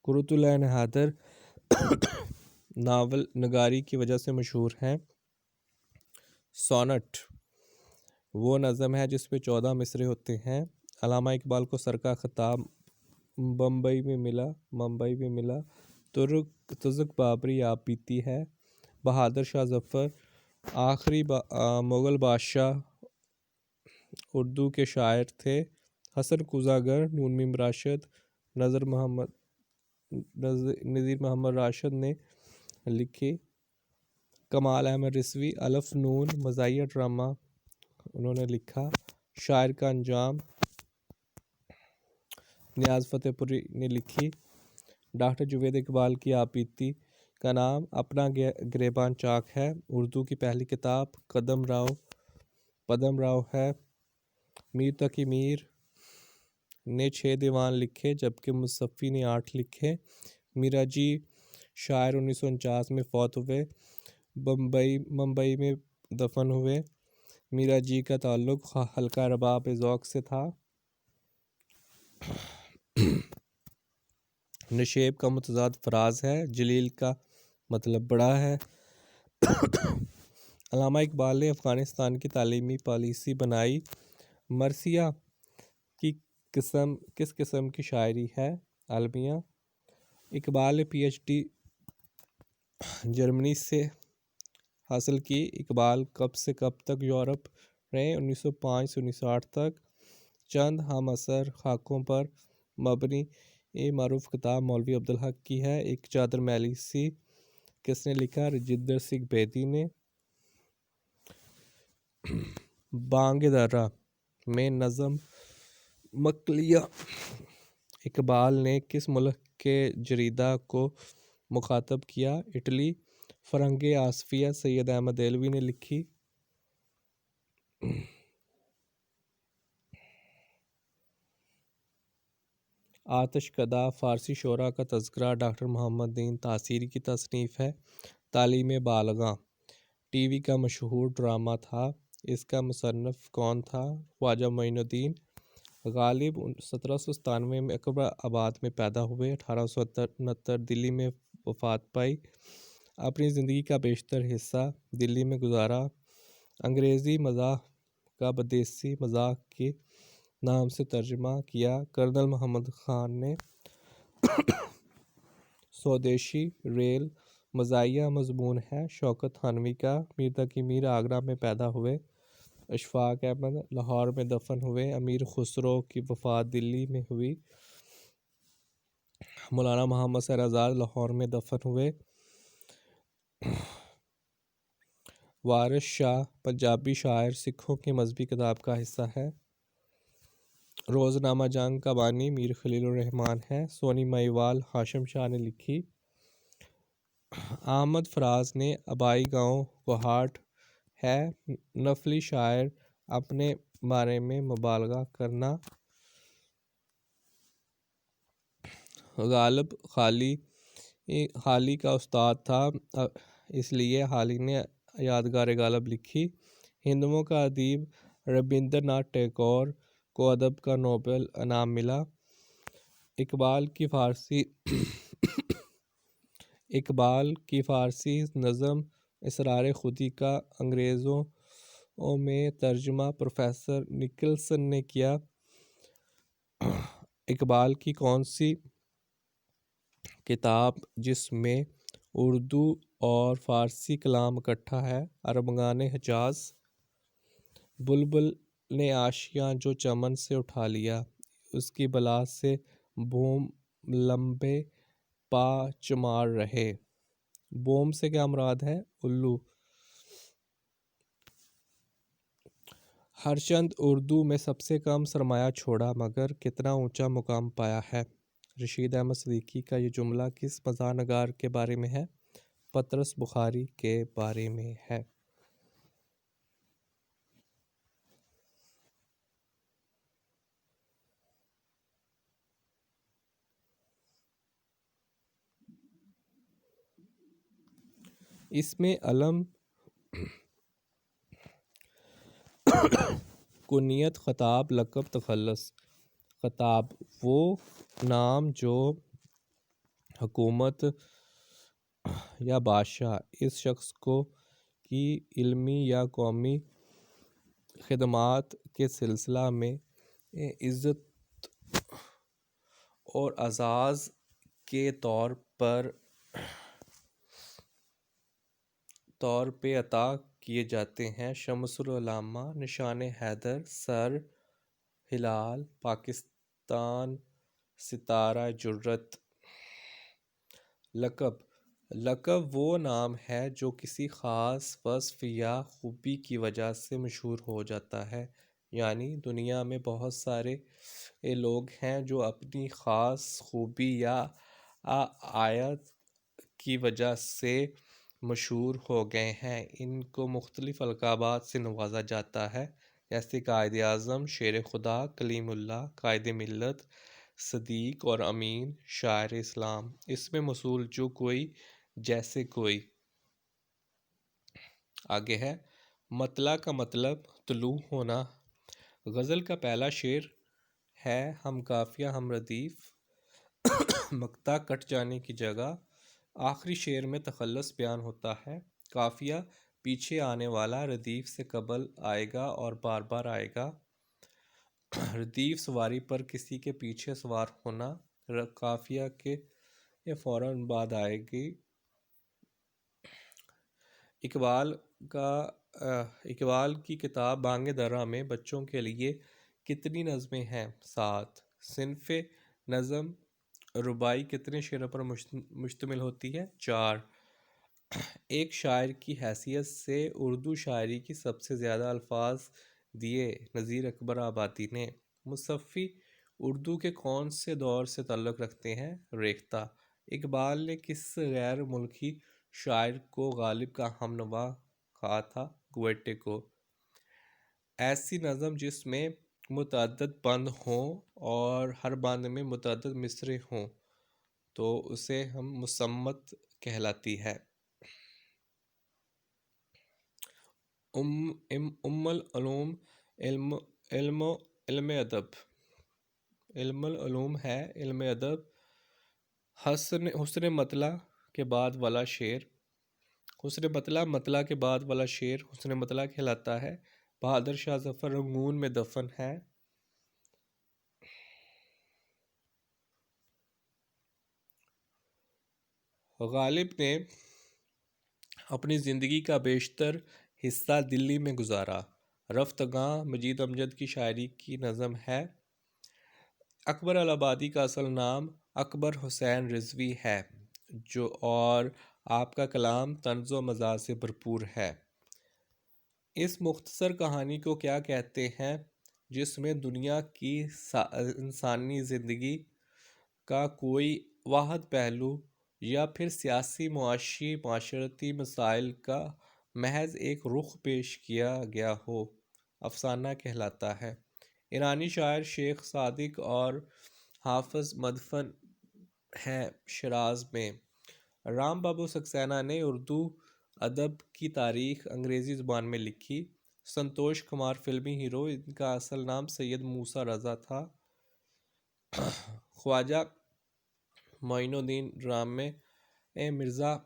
قرۃ العین حیدر ناول نگاری کی وجہ سے مشہور ہیں۔ سونٹ وہ نظم ہے جس میں 14 مصرعے ہوتے ہیں۔ علامہ اقبال کو سر کا خطاب ممبئی میں ملا، تزک بابری آپ بیتی ہے۔ بہادر شاہ ظفر آخری مغل بادشاہ اردو کے شاعر تھے۔ حسن قزا گر، نون میم راشد، نذیر محمد راشد نے لکھی۔ کمال احمد رضوی، الف نون مزاحیہ ڈرامہ انہوں نے لکھا۔ شاعر کا انجام نیاز فتح پوری نے لکھی۔ ڈاکٹر جوید اقبال کی آپ بیتی کا نام اپنا گریباں چاک ہے۔ اردو کی پہلی کتاب پدم راؤ ہے۔ میر تقی میر نے 6 دیوان لکھے جبکہ مصفی نے 8 لکھے۔ میرا جی شاعر 1949 میں فوت ہوئے، ممبئی میں دفن ہوئے۔ میرا جی کا تعلق حلقہ رباب ذوق سے تھا۔ نشیب کا متضاد فراز ہے، جلیل کا مطلب بڑا ہے۔ علامہ اقبال نے افغانستان کی تعلیمی پالیسی بنائی۔ مرثیہ کی کس قسم کی شاعری ہے؟ المیہ۔ اقبال نے پی ایچ ڈی جرمنی سے حاصل کی۔ اقبال کب سے کب تک یورپ رہے؟ 1905 سے 1908 تک۔ چند ہم عصر خاکوں پر مبنی معروف کتاب مولوی عبدالحق کی ہے۔ ایک چادر میلی سی کس نے لکھا؟ رجندر سنگھ بیدی نے۔ بانگ درہ میں نظم مکلیہ اقبال نے کس ملک کے جریدہ کو مخاطب کیا؟ اٹلی۔ فرنگ آصفیہ سید احمد دہلوی نے لکھی۔ آتش کدہ فارسی شعراء کا تذکرہ ڈاکٹر محمد دین تاثیری کی تصنیف ہے۔ تعلیم بالغاں ٹی وی کا مشہور ڈرامہ تھا۔ اس کا مصنف کون تھا؟ خواجہ معین الدین غالب 1797 میں اکبر آباد میں پیدا ہوئے، 1869 دلی میں وفات پائی۔ اپنی زندگی کا بیشتر حصہ دلی میں گزارا۔ انگریزی مزاح کا بدیسی مذاق کے نام سے ترجمہ کیا۔ کرنل محمد خان نے سودیشی ریل مزاحیہ مضمون ہے۔ شوکت تھانوی کا۔ میر تقی میر آگرہ میں پیدا ہوئے، اشفاق احمد لاہور میں دفن ہوئے۔ امیر خسرو کی وفات دلی میں ہوئی۔ مولانا محمد سیر آزاد لاہور میں دفن ہوئے۔ وارث شاہ پنجابی شاعر، سکھوں کی مذہبی کتاب کا حصہ ہے۔ روزنامہ جنگ کا بانی میر خلیل الرحمن ہے۔ سونی مہیوال ہاشم شاہ نے لکھی۔ احمد فراز نے آبائی گاؤں کوہاٹ ہے۔ نفلی شاعر اپنے بارے میں مبالغہ کرنا۔ غالب حالی کا استاد تھا، اس لیے حالی نے یادگار غالب لکھی۔ ہندوؤں کا ادیب ربندر ناتھ ٹیگور کو ادب کا نوبل انعام ملا۔ اقبال کی فارسی اقبال کی فارسی نظم اسرار خودی کا انگریزوں میں ترجمہ پروفیسر نکلسن نے کیا۔ اقبال کی کون سی کتاب جس میں اردو اور فارسی کلام اکٹھا ہے؟ ارمغان حجاز۔ بلبل نے آشیاں جو چمن سے اٹھا لیا، اس کی بلا سے بوم لمبے پا چمار رہے۔ بوم سے کیا مراد ہے؟ الو۔ ہر چند اردو میں سب سے کم سرمایہ چھوڑا مگر کتنا اونچا مقام پایا ہے۔ رشید احمد صدیقی کا یہ جملہ کس مزاح نگار کے بارے میں ہے؟ پطرس بخاری کے بارے میں ہے۔ اس میں علم کنیت خطاب لقب تخلص۔ خطاب وہ نام جو حکومت یا بادشاہ اس شخص کو کی علمی یا قومی خدمات کے سلسلہ میں عزت اور اعزاز کے طور پہ عطا کیے جاتے ہیں۔ شمس العلامہ، نشان حیدر، سر، ہلال، پاکستان، ستارہ جرت۔ لقب لقب وہ نام ہے جو کسی خاص وصف یا خوبی کی وجہ سے مشہور ہو جاتا ہے، یعنی دنیا میں بہت سارے لوگ ہیں جو اپنی خاص خوبی یا عایت کی وجہ سے مشہور ہو گئے ہیں۔ ان کو مختلف القابات سے نوازا جاتا ہے، جیسے قائد اعظم، شیر خدا، کلیم اللہ، قائد ملت، صدیق اور امین، شاعر اسلام۔ اس میں موصول جو کوئی، جیسے کوئی۔ آگے ہے مطلع کا مطلب طلوع ہونا۔ غزل کا پہلا شعر ہے ہم قافیہ ہم ردیف، مقطع کٹ جانے کی جگہ۔ آخری شعر میں تخلص بیان ہوتا ہے۔ قافیہ پیچھے آنے والا ردیف سے قبل آئے گا اور بار بار آئے گا۔ ردیف سواری پر کسی کے پیچھے سوار ہونا، قافیہ کے فوراً بعد آئے گی۔ اقبال کی کتاب بانگ درا میں بچوں کے لیے کتنی نظمیں ہیں؟ 7۔ صنف نظم رباعی کتنے شعروں پر مشتمل ہوتی ہے؟ 4۔ ایک شاعر کی حیثیت سے اردو شاعری کی سب سے زیادہ الفاظ دیے نذیر اکبر آبادی نے۔ مصنفی اردو کے کون سے دور سے تعلق رکھتے ہیں؟ ریختہ۔ اقبال نے کس غیر ملکی شاعر کو غالب کا ہم نوا کہا تھا؟ گوئٹے کو۔ ایسی نظم جس میں متعدد بند ہوں اور ہر بند میں متعدد مصرعے ہوں تو اسے ہم مصمت کہلاتی ہے۔ ام العلوم علم ادب۔ علم العلوم ہے علم ادب۔ حسن مطلع کے بعد والا شعر۔ حسن مطلع کے بعد والا شعر حسن مطلع کہلاتا ہے۔ بہادر شاہ ظفر رنگون میں دفن ہے۔ غالب نے اپنی زندگی کا بیشتر حصہ دلی میں گزارا۔ رفتگاں مجید امجد کی شاعری کی نظم ہے۔ اکبر الہٰبادی کا اصل نام اکبر حسین رضوی ہے اور آپ کا کلام طنز و مزاح سے بھرپور ہے۔ اس مختصر کہانی کو کیا کہتے ہیں جس میں دنیا کی انسانی زندگی کا کوئی واحد پہلو یا پھر سیاسی، معاشی، معاشرتی مسائل کا محض ایک رخ پیش کیا گیا ہو؟ افسانہ کہلاتا ہے۔ ایرانی شاعر شیخ صادق اور حافظ مدفن ہیں شیراز میں۔ رام بابو سکسینہ نے اردو ادب کی تاریخ انگریزی زبان میں لکھی۔ سنتوش کمار فلمی ہیرو، ان کا اصل نام سید موسیٰ رضا تھا۔ خواجہ معین الدین ڈرامے مرزا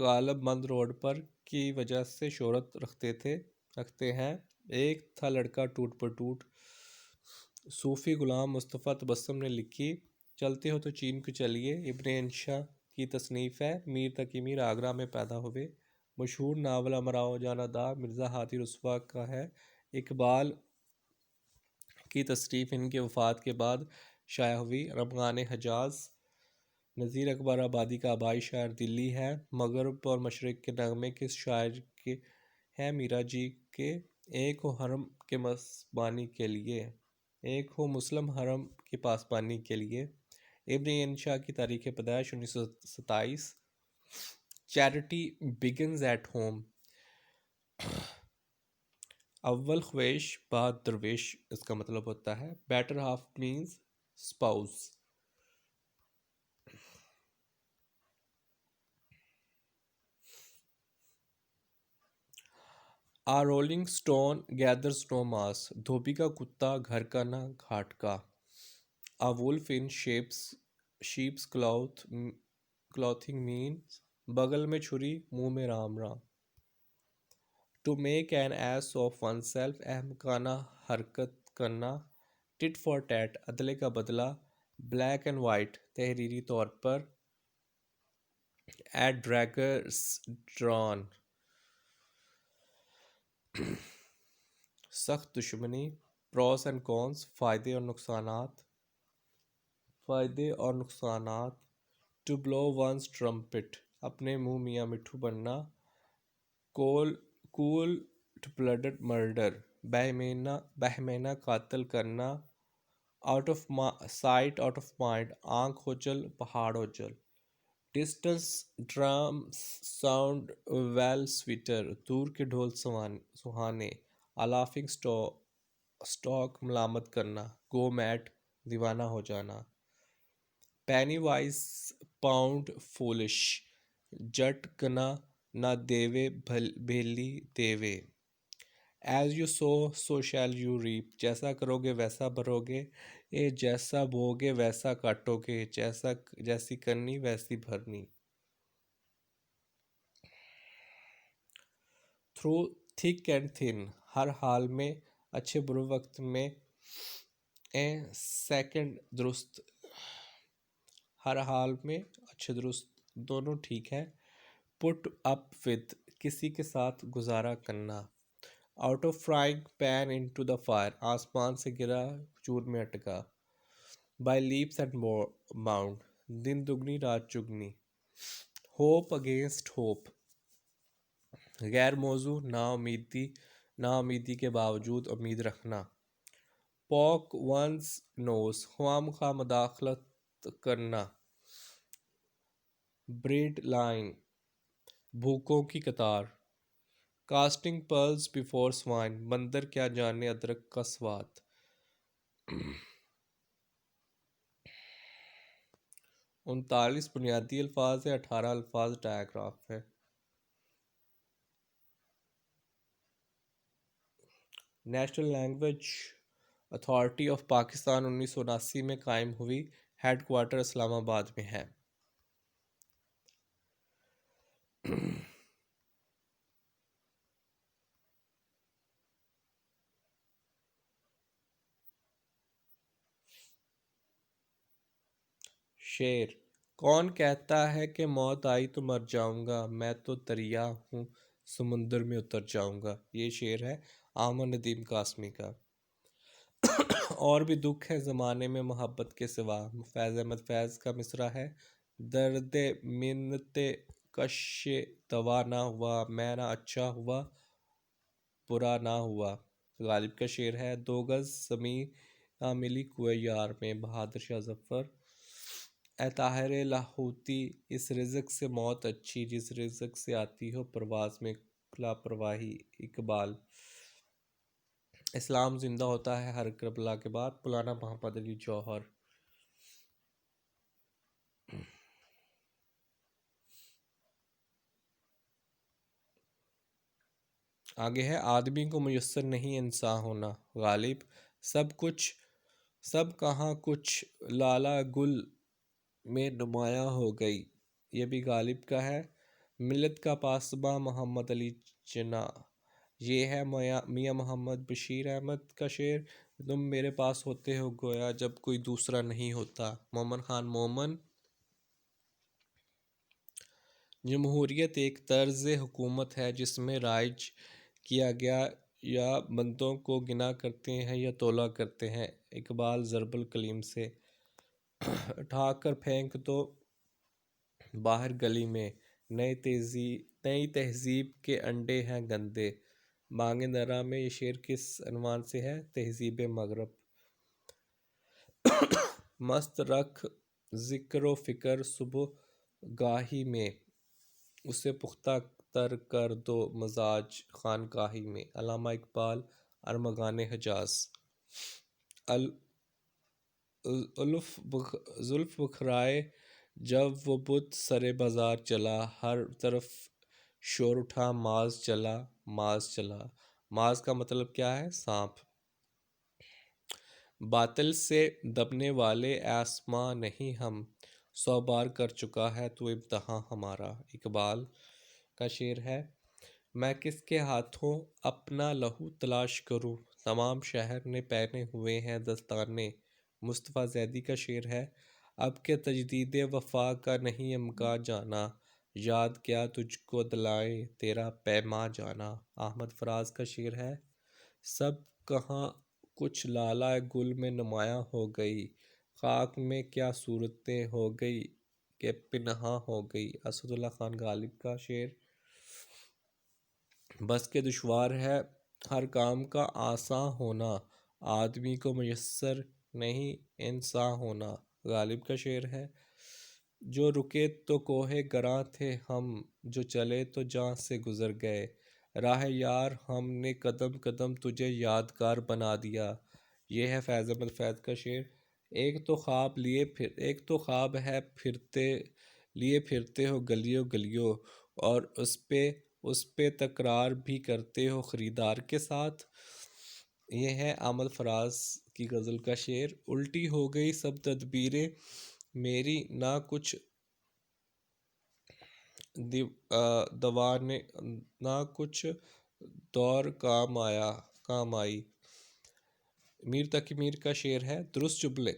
غالب مند روڈ پر کی وجہ سے شہرت رکھتے ہیں۔ ایک تھا لڑکا ٹوٹ پر ٹوٹ، صوفی غلام مصطفیٰ تبسم نے لکھی۔ چلتے ہو تو چین کو چلیے ابن انشا کی تصنیف ہے۔ میر تقی میر آگرہ میں پیدا ہوئے۔ مشہور ناول امراؤ جان ادا مرزا ہادی رسوا کا ہے۔ اقبال کی تصنیف ان کی وفات کے بعد شائع ہوئی۔ رمضان حجاز نذیر اکبر آبادی کا آبائی شہر دلی ہے۔ مغرب اور مشرق کے نغمے کس شاعر کے ہیں؟ میرا جی کے۔ ایک ہو حرم کے پاسبانی کے لیے، ایک ہو مسلم حرم کے پاسبانی کے لیے۔ ابن انشا کی تاریخ پیدائش 1927۔ Charity begins at home. اول خواہش بعد درویش اس کا مطلب ہوتا ہے۔ Better half means spouse. A rolling stone gathers no moss. دھوبی کا کتا گھر کا نہ گھاٹ کا۔ A wolf in sheep's clothing means بغل میں چھری منہ میں Ram Ram. To make an ass of one self احمقانہ حرکت کرنا۔ ٹٹ فار ٹیٹ عدلے کا بدلہ۔ بلیک اینڈ وائٹ تحریری طور پر۔ ایٹ ڈریگرز ڈران سخت دشمنی۔ پروس اینڈ کونس فائدے اور نقصانات۔ ٹو بلو ونز ٹرمپٹ اپنے منہ میاں مٹھو بننا۔ کول بلڈڈ مرڈر بہیمانہ قتل کرنا۔ Out of sight out of mind آنکھ اوجل پہاڑ اوجل۔ Distance drums sound well sweeter دور کے ڈھول سہانے۔ آ لافنگ اسٹاک ملامت کرنا۔ گو میڈ دیوانہ ہو جانا۔ پینی وائز پاؤنڈ فولش جٹ گنا نہ دیوے بھیلی دیوے۔ As you sow so shall you reap جیسا کرو گے ویسا بھرو گے۔ جیسا بو گے ویسا کاٹو گے، جیسی کرنی ویسی بھرنی۔ تھرو تھک اینڈ تھن ہر حال میں، اچھے برے وقت میں، سیکنڈ درست ہر حال میں، اچھے درست دونوں ٹھیک ہیں۔ پٹ اپ ود کسی کے ساتھ گزارا کرنا۔ Out of frying pan into the fire آسمان سے گرا چور میں اٹکا۔ بائی لیپس اینڈ باؤنڈ دن دگنی رات چگنی۔ ہوپ اگینسٹ ہوپ غیر موزوں نا امیدی کے باوجود امید رکھنا۔ پوک ونز نوز خواہ مخواہ مداخلت کرنا۔ بریڈ لائن بھوکوں کی قطار۔ کاسٹنگ پرلز بیفور سوائن بندر کیا جانے ادرک کا سواد۔ 39 بنیادی الفاظ ہیں، 18 الفاظ ڈایاگراف ہیں۔ National language authority of Pakistan 1979 میں قائم ہوئی۔ ہیڈ کوارٹر اسلام آباد میں ہے۔ شعر: کون کہتا ہے کہ موت آئی تو مر جاؤں گا، میں تو دریا ہوں سمندر میں اتر جاؤں گا۔ یہ شعر ہے عامر ندیم قاسمی کا۔ اور بھی دکھ ہے زمانے میں محبت کے سوا۔ فیض احمد فیض کا مصرع ہے۔ درد منت کش دوا نہ ہوا، میں نہ اچھا ہوا برا نہ ہوا۔ غالب کا شعر ہے۔ دو گز زمیں نہ ملی کوئے یار میں، بہادر شاہ ظفر۔ اے طاہر لاہوتی اس رزق سے موت اچھی، جس رزق سے آتی ہو پرواز میں لاپرواہی۔ اقبال۔ اسلام زندہ ہوتا ہے ہر کربلا کے بعد، مولانا محمد علی جوہر۔ آگے ہے آدمی کو میسر نہیں انسان ہونا۔ غالب۔ سب کچھ سب کہاں کچھ لالا گل میں نمایاں ہو گئی، یہ بھی غالب کا ہے۔ ملت کا پاسباں محمد علی جناح، یہ ہے میاں محمد بشیر احمد کا شعر۔ تم میرے پاس ہوتے ہو گویا جب کوئی دوسرا نہیں ہوتا، مومن خان مومن۔ جمہوریت ایک طرز حکومت ہے جس میں رائج کیا گیا یا بندوں کو گنا کرتے ہیں یا تولا کرتے ہیں۔ اقبال ضرب الکلیم سے۔ اٹھا کر پھینک دو باہر گلی میں، نئی تہذیب کے انڈے ہیں گندے۔ بانگ درا میں۔ یہ شعر کس عنوان سے ہے؟ تہذیب مغرب۔ مست رکھ ذکر و فکر صبح گاہی میں، اسے پختہ تر کر دو مزاج خانقاہی میں۔ علامہ اقبال ارمغان حجاز۔ زلف بکھرائے جب وہ بت سرے بازار چلا، ہر طرف شور اٹھا ماز چلا ماز چلا۔ ماز کا مطلب کیا ہے؟ سانپ۔ باطل سے دبنے والے آسماں نہیں ہم، 100 بار کر چکا ہے تو امتحاں ہمارا۔ اقبال کا شعر ہے۔ میں کس کے ہاتھوں اپنا لہو تلاش کروں، تمام شہر نے پہنے ہوئے ہیں دستانے۔ مصطفیٰ زیدی کا شعر ہے۔ اب کہ تجدید وفا کا نہیں امکان جانا، یاد کیا تجھ کو دلائیں تیرا پیماں جانا۔ احمد فراز کا شعر ہے۔ سب کہاں کچھ لالہ گل میں نمایاں ہو گئی، خاک میں کیا صورتیں ہو گئی کہ پنہاں ہو گئی۔ اسد اللہ خان غالب کا شعر۔ بس کے دشوار ہے ہر کام کا آساں ہونا، آدمی کو میسر نہیں انساں ہونا۔ غالب کا شعر ہے۔ جو رکے تو کوہ گراں تھے ہم، جو چلے تو جاں سے گزر گئے، راہ یار ہم نے قدم قدم تجھے یادگار بنا دیا۔ یہ ہے فیض احمد فیض کا شعر۔ ایک تو خواب ہے لیے پھرتے ہو گلیوں گلیوں، اور اس پہ تکرار بھی کرتے ہو خریدار کے ساتھ۔ یہ ہے احمد فراز کی غزل کا شعر۔ الٹی ہو گئی سب تدبیریں میری، نہ کچھ نہ کچھ دور کام آئی۔ میر تقی میر کا شعر ہے۔ درست جملے۔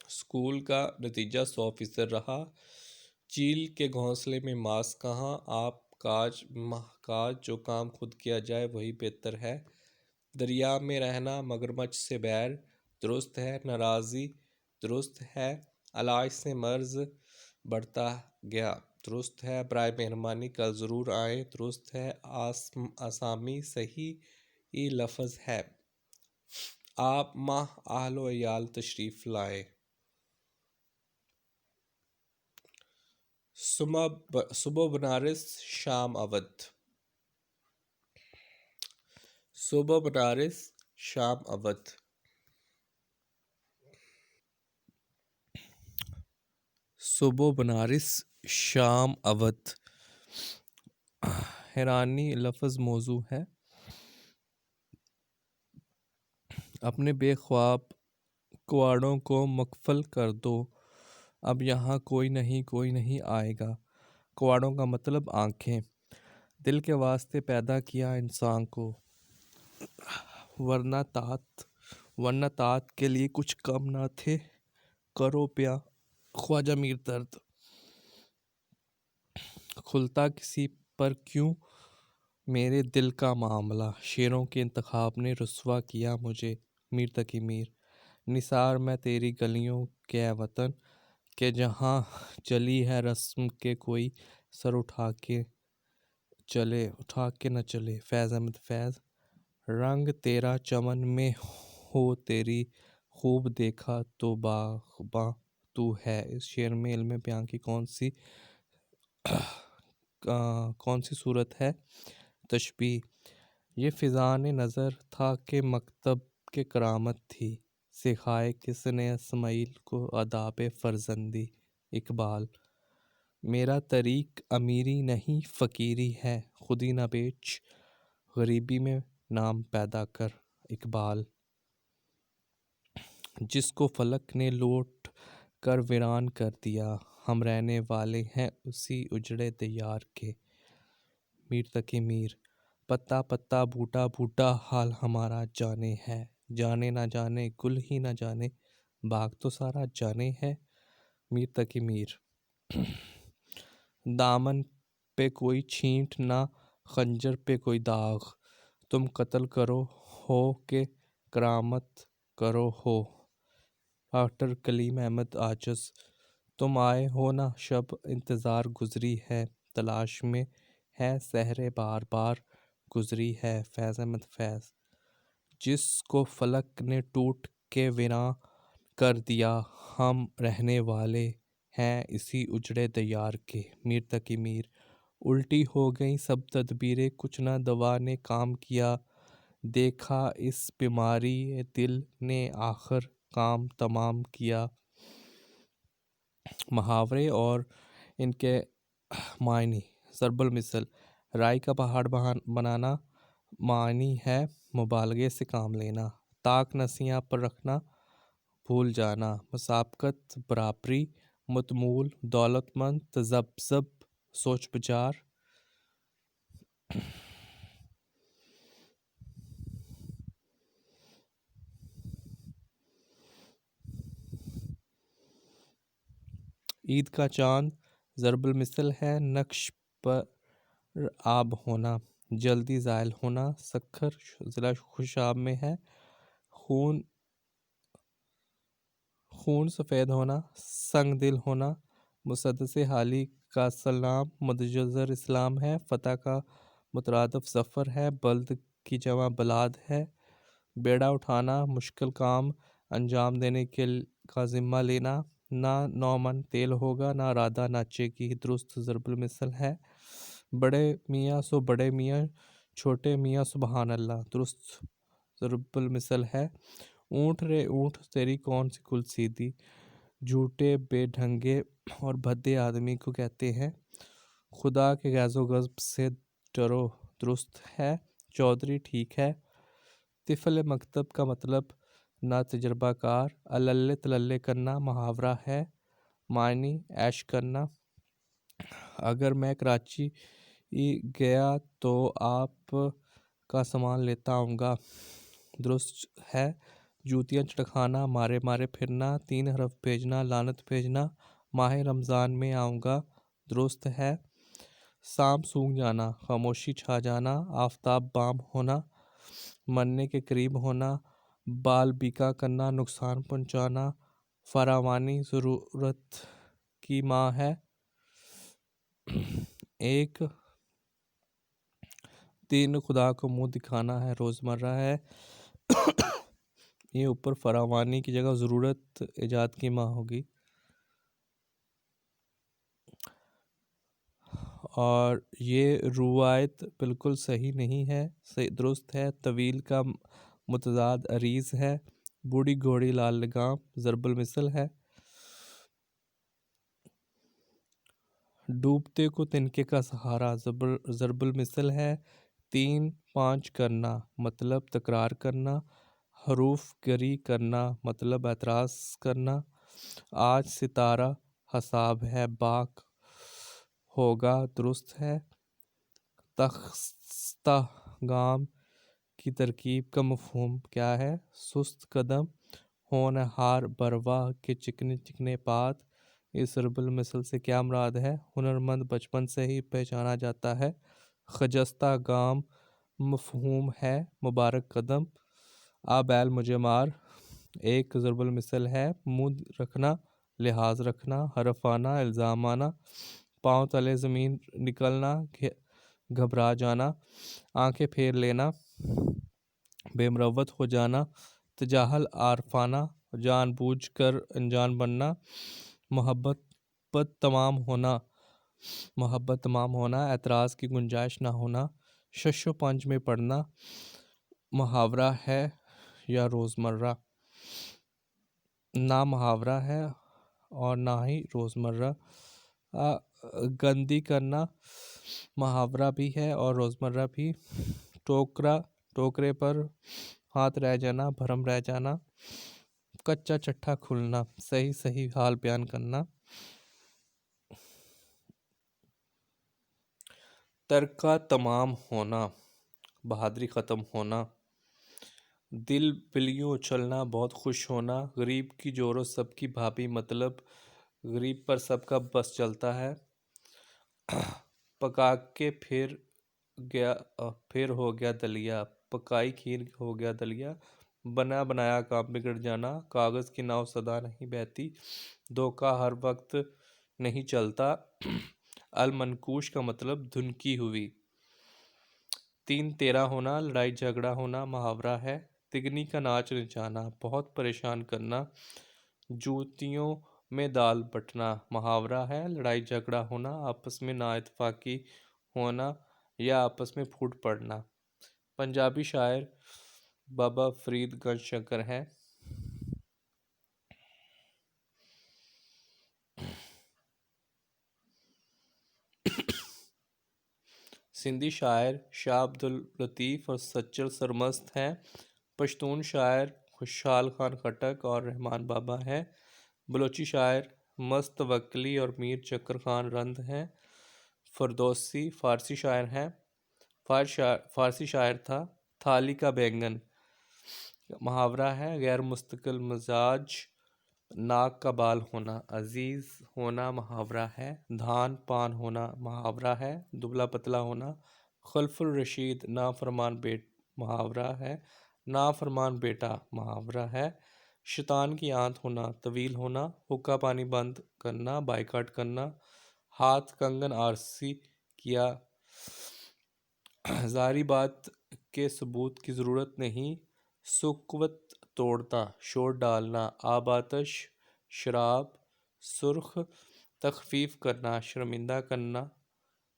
اسکول کا نتیجہ 100% رہا، چیل کے گھونسلے میں ماس کہاں، آپ کاج جو کام خود کیا جائے وہی بہتر ہے۔ دریا میں رہنا مگرمچھ سے بیر، درست ہے۔ ناراضی درست ہے۔ علاج سے مرض بڑھتا گیا، درست ہے۔ برائے مہربانی کل ضرور آئیں، درست ہے۔ آسامی صحیح لفظ ہے۔ آپ ماہ اہل و عیال تشریف لائیں۔ صبح بنارس شام اودھ۔ صبح بنارس شام اودھ۔ صبح بنارس شام اودھ۔ حیرانی لفظ موضوع ہے۔ اپنے بے خواب کواڑوں کو مقفل کر دو، اب یہاں کوئی نہیں آئے گا۔ کواڑوں کا مطلب آنکھیں۔ دل کے واسطے پیدا کیا انسان کو، ورنہ طاعت کے لیے کچھ کم نہ تھے۔ کرو پیا خواجہ میر درد۔ کھلتا کسی پر کیوں میرے دل کا معاملہ، شعروں کے انتخاب نے رسوا کیا مجھے۔ میر تقی میر۔ نثار میں تیری گلیوں کے اے وطن، کہ جہاں چلی ہے رسم کہ کوئی سر اٹھا کے نہ چلے۔ فیض احمد فیض۔ رنگ تیرا چمن میں ہو تیری خوب دیکھا تو باغباں تو ہے۔ اس شعر میں علم بیان کی کون سی صورت ہے؟ تشبیہ۔ یہ فیضان نظر تھا کہ مکتب کے کرامت تھی، سکھائے کس نے اسماعیل کو آداب فرزندی۔ اقبال۔ میرا طریق امیری نہیں فقیری ہے، خودی نہ بیچ غریبی میں نام پیدا کر اقبال، جس کو فلک نے لوٹ کر ویران کر دیا، ہم رہنے والے ہیں اسی اجڑے دیار کے، میر تقی میر، پتا پتا بوٹا بوٹا حال ہمارا جانے ہے، جانے نہ جانے گل ہی نہ جانے باغ تو سارا جانے ہے، میر تقی میر۔ دامن پہ کوئی چھینٹ نہ، خنجر پہ کوئی داغ، تم قتل کرو ہو کہ کرامت کرو ہو، ڈاکٹر کلیم احمد عاجز۔ تم آئے ہو نہ شب انتظار گزری ہے، تلاش میں ہے سحرے بار بار گزری ہے، فیض احمد فیض۔ جس کو فلک نے ٹوٹ کے ویراں کر دیا، ہم رہنے والے ہیں اسی اجڑے دیار کے، میر تقی میر۔ الٹی ہو گئیں سب تدبیریں، کچھ نہ دوا نے کام کیا، دیکھا اس بیماری دل نے آخر کام تمام کیا۔ محاورے اور ان کے معنی۔ ضرب المثل، رائی کا پہاڑ بنانا معنی ہے مبالغے سے کام لینا، طاق نسیاں پر رکھنا، بھول جانا، مسابقت، برابری، متمول، دولت مند، تذبذب، سوچ بچار۔ عید کا چاند ضرب المثل ہے، نقش پر آب ہونا، جلدی زائل ہونا، سکھر ضلع خوشاب میں ہے، خون سفید ہونا، سنگ دل ہونا، مسدس حالی کا سلام متجذر اسلام ہے، فتح کا مترادف ظفر ہے، بلد کی جمع بلاد ہے، بیڑا اٹھانا، مشکل کام انجام دینے کا ذمہ لینا، نہ 9 من تیل ہوگا نہ رادہ ناچے گی، درست ضرب المثل ہے، بڑے میاں سو بڑے میاں، چھوٹے میاں سبحان اللہ، درست ضرب المثل ہے، اونٹ رے اونٹ تیری کون سی کل سیدھی، جھوٹے بے ڈھنگے اور بھدے آدمی کو کہتے ہیں، خدا کے غیظ و غضب سے ڈرو، درست ہے، چودھری ٹھیک ہے، طفل مکتب کا مطلب نہ تجربہ کار، اللے تللے کرنا محاورہ ہے، معنی عیش کرنا۔ اگر میں کراچی گیا تو آپ کا سامان لیتا آؤں گا، درست ہے، جوتیاں چٹکانا، مارے مارے پھرنا، 3 حرف بھیجنا، لعنت بھیجنا، ماہ رمضان میں آؤں گا، درست ہے، سام سونگ جانا، خاموشی چھا جانا، آفتاب بام ہونا، مرنے کے قریب ہونا، بال بیکا کرنا، نقصان پہنچانا، فراوانی ضرورت کی ماں ہے، ایک دن خدا کو منہ دکھانا ہے، روزمرہ ہے، یہ اوپر فراوانی کی جگہ ضرورت ایجاد کی ماں ہوگی، اور یہ روایت بالکل صحیح نہیں ہے، درست ہے، طویل کا متضاد عریض ہے، بوڑھی گھوڑی لال لگام ضرب المثل ہے، ڈوبتے کو تنکے کا سہارا ضرب المثل ہے، 3 5 کرنا مطلب تکرار کرنا، حروف گری کرنا مطلب اعتراض کرنا، آج ستارہ حساب ہے باغ ہوگا، درست ہے، تختہ گام کی ترکیب کا مفہوم کیا ہے، سست قدم، ہونہار بروا کے چکنے چکنے پات، اس ضرب المثل سے کیا مراد ہے، ہنرمند بچپن سے ہی پہچانا جاتا ہے، خجستہ گام مفہوم ہے مبارک قدم، آ بیل مجھے مار، ایک ضرب المثل ہے، منہ رکھنا، لحاظ رکھنا، حرف آنا، الزام آنا، پاؤں تلے زمین نکلنا، گھبرا جانا، آنکھیں پھیر لینا، بے مروت ہو جانا، تجاہل عارفانہ، جان بوجھ کر انجان بننا، محبت تمام ہونا، اعتراض کی گنجائش نہ ہونا، شش و پنج میں پڑھنا، محاورہ ہے یا روزمرہ، نہ محاورہ ہے اور نہ ہی روزمرہ، گندی کرنا محاورہ بھی ہے اور روزمرہ بھی، ٹوکرا ٹوکرے پر ہاتھ رہ جانا، بھرم رہ جانا، کچا چٹھا کھلنا، صحیح صحیح حال بیان کرنا، ترکہ تمام ہونا، بہادری ختم ہونا، دل بلیوں اچھلنا، بہت خوش ہونا، غریب کی جورو سب کی بھابھی، مطلب غریب پر سب کا بس چلتا ہے، پکا کے پھر ہو گیا دلیا، پکائی کھیر ہو گیا دلیا، بنا بنایا کام بگڑ جانا، کاغذ کی ناؤ سدا نہیں بہتی، دھوکہ ہر وقت نہیں چلتا، المنکوش کا مطلب دھنکی ہوئی، تین تیرا ہونا، لڑائی جھگڑا ہونا، محاورہ ہے، تگنی کا ناچ نچانا، بہت پریشان کرنا، جوتیوں میں دال بٹنا، محاورہ ہے، لڑائی جھگڑا ہونا، آپس میں نا اتفاقی ہونا یا آپس میں پھوٹ پڑنا۔ پنجابی شاعر بابا فرید گنج شنکر ہیں۔ سندھی شاعر شاہ عبداللطیف اور سچل سرمست ہیں۔ پشتون شاعر خوشحال خان خٹک اور رحمان بابا ہیں۔ بلوچی شاعر مست توکلی اور میر چکر خان رند ہیں۔ فردوسی فارسی شاعر ہیں۔ فارسی شاعر تھا۔ تھالی کا بینگن محاورہ ہے، غیر مستقل مزاج، ناک کا بال ہونا، عزیز ہونا محاورہ ہے، دھان پان ہونا محاورہ ہے، دبلا پتلا ہونا، خلف الرشید نافرمان محاورہ ہے، نافرمان بیٹا محاورہ ہے، شیطان کی آنت ہونا، طویل ہونا، حقہ پانی بند کرنا، بائیکاٹ کرنا، ہاتھ کنگن آرسی کیا، ظاہری بات کے ثبوت کی ضرورت نہیں، سکوت توڑنا، شور ڈالنا، آب آتش، شراب، سرخ، تخفیف کرنا، شرمندہ کرنا،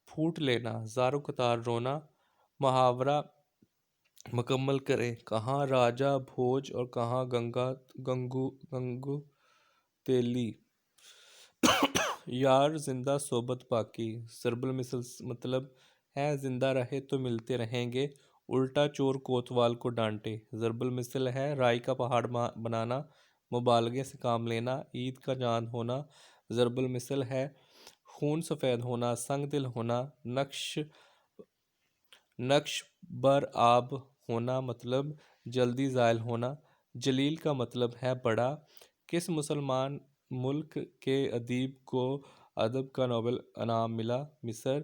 پھوٹ لینا، زارو قطار رونا، محاورہ مکمل کریں، کہاں راجہ بھوج اور کہاں گنگو تیلی، یار زندہ صحبت باقی، ضرب المثل مطلب ہے زندہ رہے تو ملتے رہیں گے، الٹا چور کوتوال کو ڈانٹے، ضرب المثل ہے رائی کا پہاڑ بنانا، مبالغے سے کام لینا، عید کا چاند ہونا، ضرب المثل ہے خون سفید ہونا، سنگ دل ہونا، نقش بر آب ہونا مطلب جلدی زائل ہونا، جلیل کا مطلب ہے بڑا، کس مسلمان ملک کے ادیب کو ادب کا نوبل انعام ملا، مصر،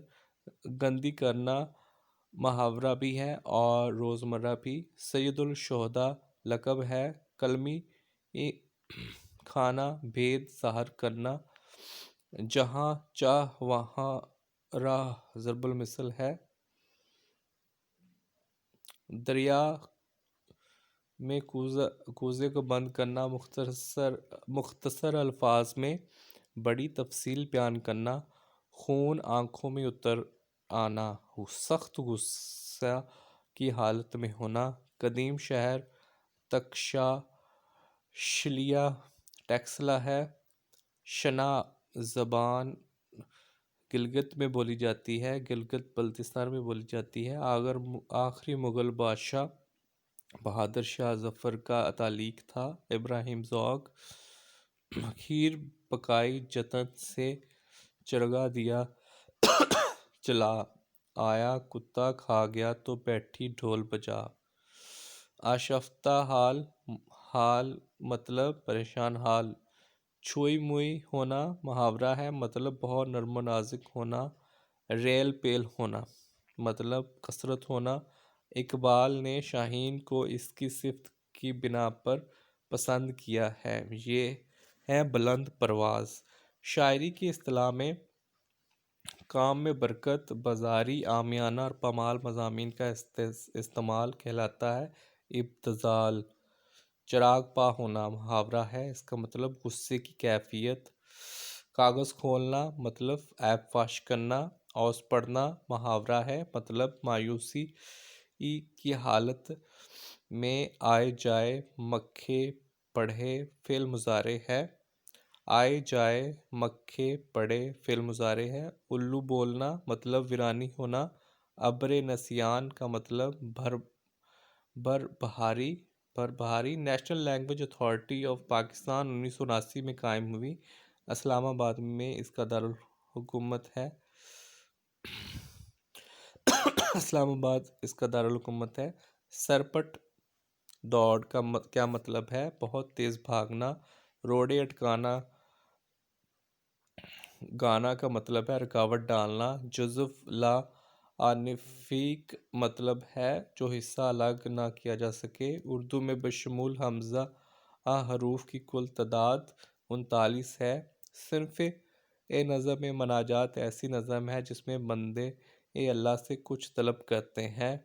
گندی کرنا محاورہ بھی ہے اور روزمرہ بھی، سید الشہداء لقب ہے، قلمی کھانا بھید ظاہر کرنا، جہاں چاہ وہاں راہ ضرب المثل ہے، دریا میں کوزے کو بند کرنا، مختصر الفاظ میں بڑی تفصیل بیان کرنا، خون آنکھوں میں اتر آنا، سخت غصہ کی حالت میں ہونا، قدیم شہر تکشاشیلیا ٹیکسلا ہے، شنا زبان گلگت میں بولی جاتی ہے، گلگت بلتستان میں بولی جاتی ہے، آخری مغل بادشاہ بہادر شاہ ظفر کا تعلیق تھا، ابراہیم ذوق، کھیر پکائی جتن سے، چرگا دیا چلا آیا، کتا کھا گیا تو بیٹھی ڈھول بجا، آشفتہ حال مطلب پریشان حال، چھوئی موئی ہونا محاورہ ہے، مطلب بہت نرم و نازک ہونا، ریل پیل ہونا مطلب کثرت ہونا، اقبال نے شاہین کو اس کی صفت کی بنا پر پسند کیا ہے، یہ ہے بلند پرواز۔ شاعری کی اصطلاح میں کام میں برکت، بازاری، عامیانہ اور پامال مضامین کا استعمال کہلاتا ہے، ابتذال، چراغ پا ہونا محاورہ ہے، اس کا مطلب غصے کی کیفیت، کاغذ کھولنا مطلب عیب فاش کرنا، اوس پڑھنا محاورہ ہے، مطلب مایوسی کی حالت میں، آئے جائے مکھے پڑھے فعل مضارع ہے، آئے جائے مکھے پڑھے فعل مضارع ہے، الو بولنا مطلب ویرانی ہونا، ابر نسیان کا مطلب بربہاری national language authority of Pakistan 1979 میں قائم ہوئی، اسلام آباد میں اس کا دارالحکومت ہے سرپٹ دوڑ کا کیا مطلب ہے؟ بہت تیز بھاگنا۔ روڑے اٹکانا گانا کا مطلب ہے رکاوٹ ڈالنا۔ جزو لا آنفیق مطلب ہے جو حصہ الگ نہ کیا جا سکے۔ اردو میں بشمول حمزہ حروف کی کل تعداد 39 ہے۔ صنف نظم مناجات ایسی نظم ہے جس میں بندے اللہ سے کچھ طلب کرتے ہیں۔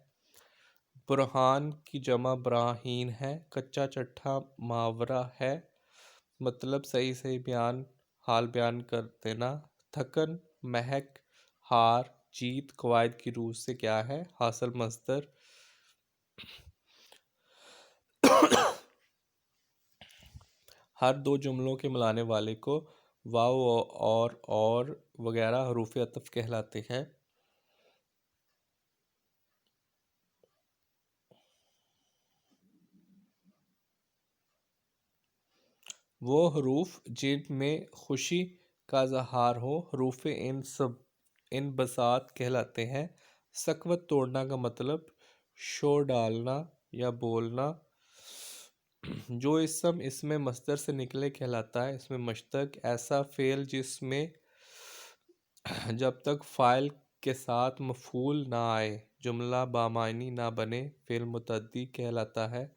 برہان کی جمع براہین ہے۔ کچا چٹھا محاورہ ہے، مطلب صحیح حال بیان کر دینا۔ تھکن، مہک، ہار، جیت قواعد کی روح سے کیا ہے؟ حاصل مصدر۔ ہر دو جملوں کے ملانے والے کو واو اور وغیرہ حروف عطف کہلاتے ہیں۔ وہ حروف جن میں خوشی کا اظہار ہو حروف انبساط کہلاتے ہیں۔ سکوت توڑنا کا مطلب شور ڈالنا یا بولنا۔ جو اسم مصدر سے نکلے کہلاتا ہے اسم مشتق۔ ایسا فعل جس میں جب تک فاعل کے ساتھ مفعول نہ آئے جملہ بامعنی نہ بنے فعل متعدی کہلاتا ہے۔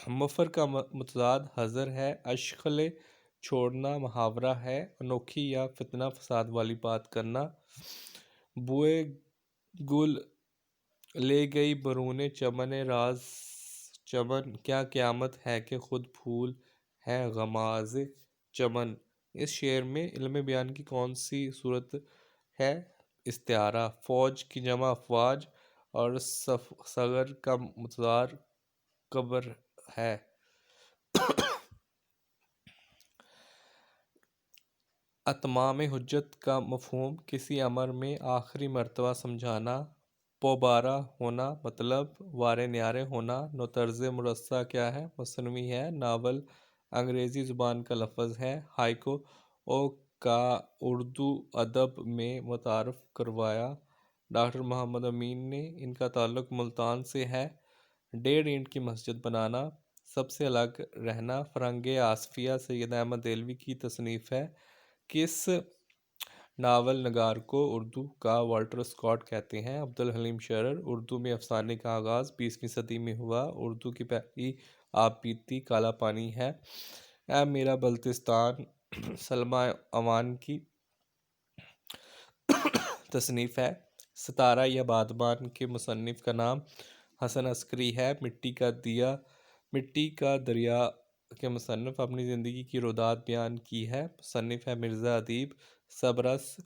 مفر کا متضاد حذر ہے۔ اشغل چھوڑنا محاورہ ہے، انوکھی یا فتنہ فساد والی بات کرنا۔ بوئے گل لے گئی برون چمن راز چمن، کیا قیامت ہے کہ خود پھول ہے غماز چمن۔ اس شعر میں علم بیان کی کون سی صورت ہے؟ استعارہ۔ فوج کی جمع افواج اور صغر کا متضاد قبر ہے۔ اتمام حجت کا مفہوم کسی امر میں آخری مرتبہ سمجھانا۔ پوبارہ ہونا مطلب وارے نیارے ہونا۔ نوطرز مرصع کیا ہے؟ مثنوی ہے۔ ناول انگریزی زبان کا لفظ ہے۔ ہائیکو کا اردو ادب میں متعارف کروایا ڈاکٹر محمد امین نے۔ ان کا تعلق ملتان سے ہے۔ 1.5 اینٹ کی مسجد بنانا، سب سے الگ رہنا۔ فرنگ آصفیہ سید احمد دہلوی کی تصنیف ہے۔ کس ناول نگار کو اردو کا والٹر اسکاٹ کہتے ہیں؟ عبدالحلیم شرر۔ اردو میں افسانے کا آغاز 20ویں صدی میں ہوا۔ اردو کی پہلی آپ بیتی کالا پانی ہے۔ اے میرا بلتستان سلمیٰ اوان کی تصنیف ہے۔ ستارہ یا بادبان کے مصنف کا نام حسن عسکری ہے۔ مٹی کا دریا کے مصنف اپنی زندگی کی رودات بیان کی ہے۔ مصنف ہے مرزا ادیب۔ سبرس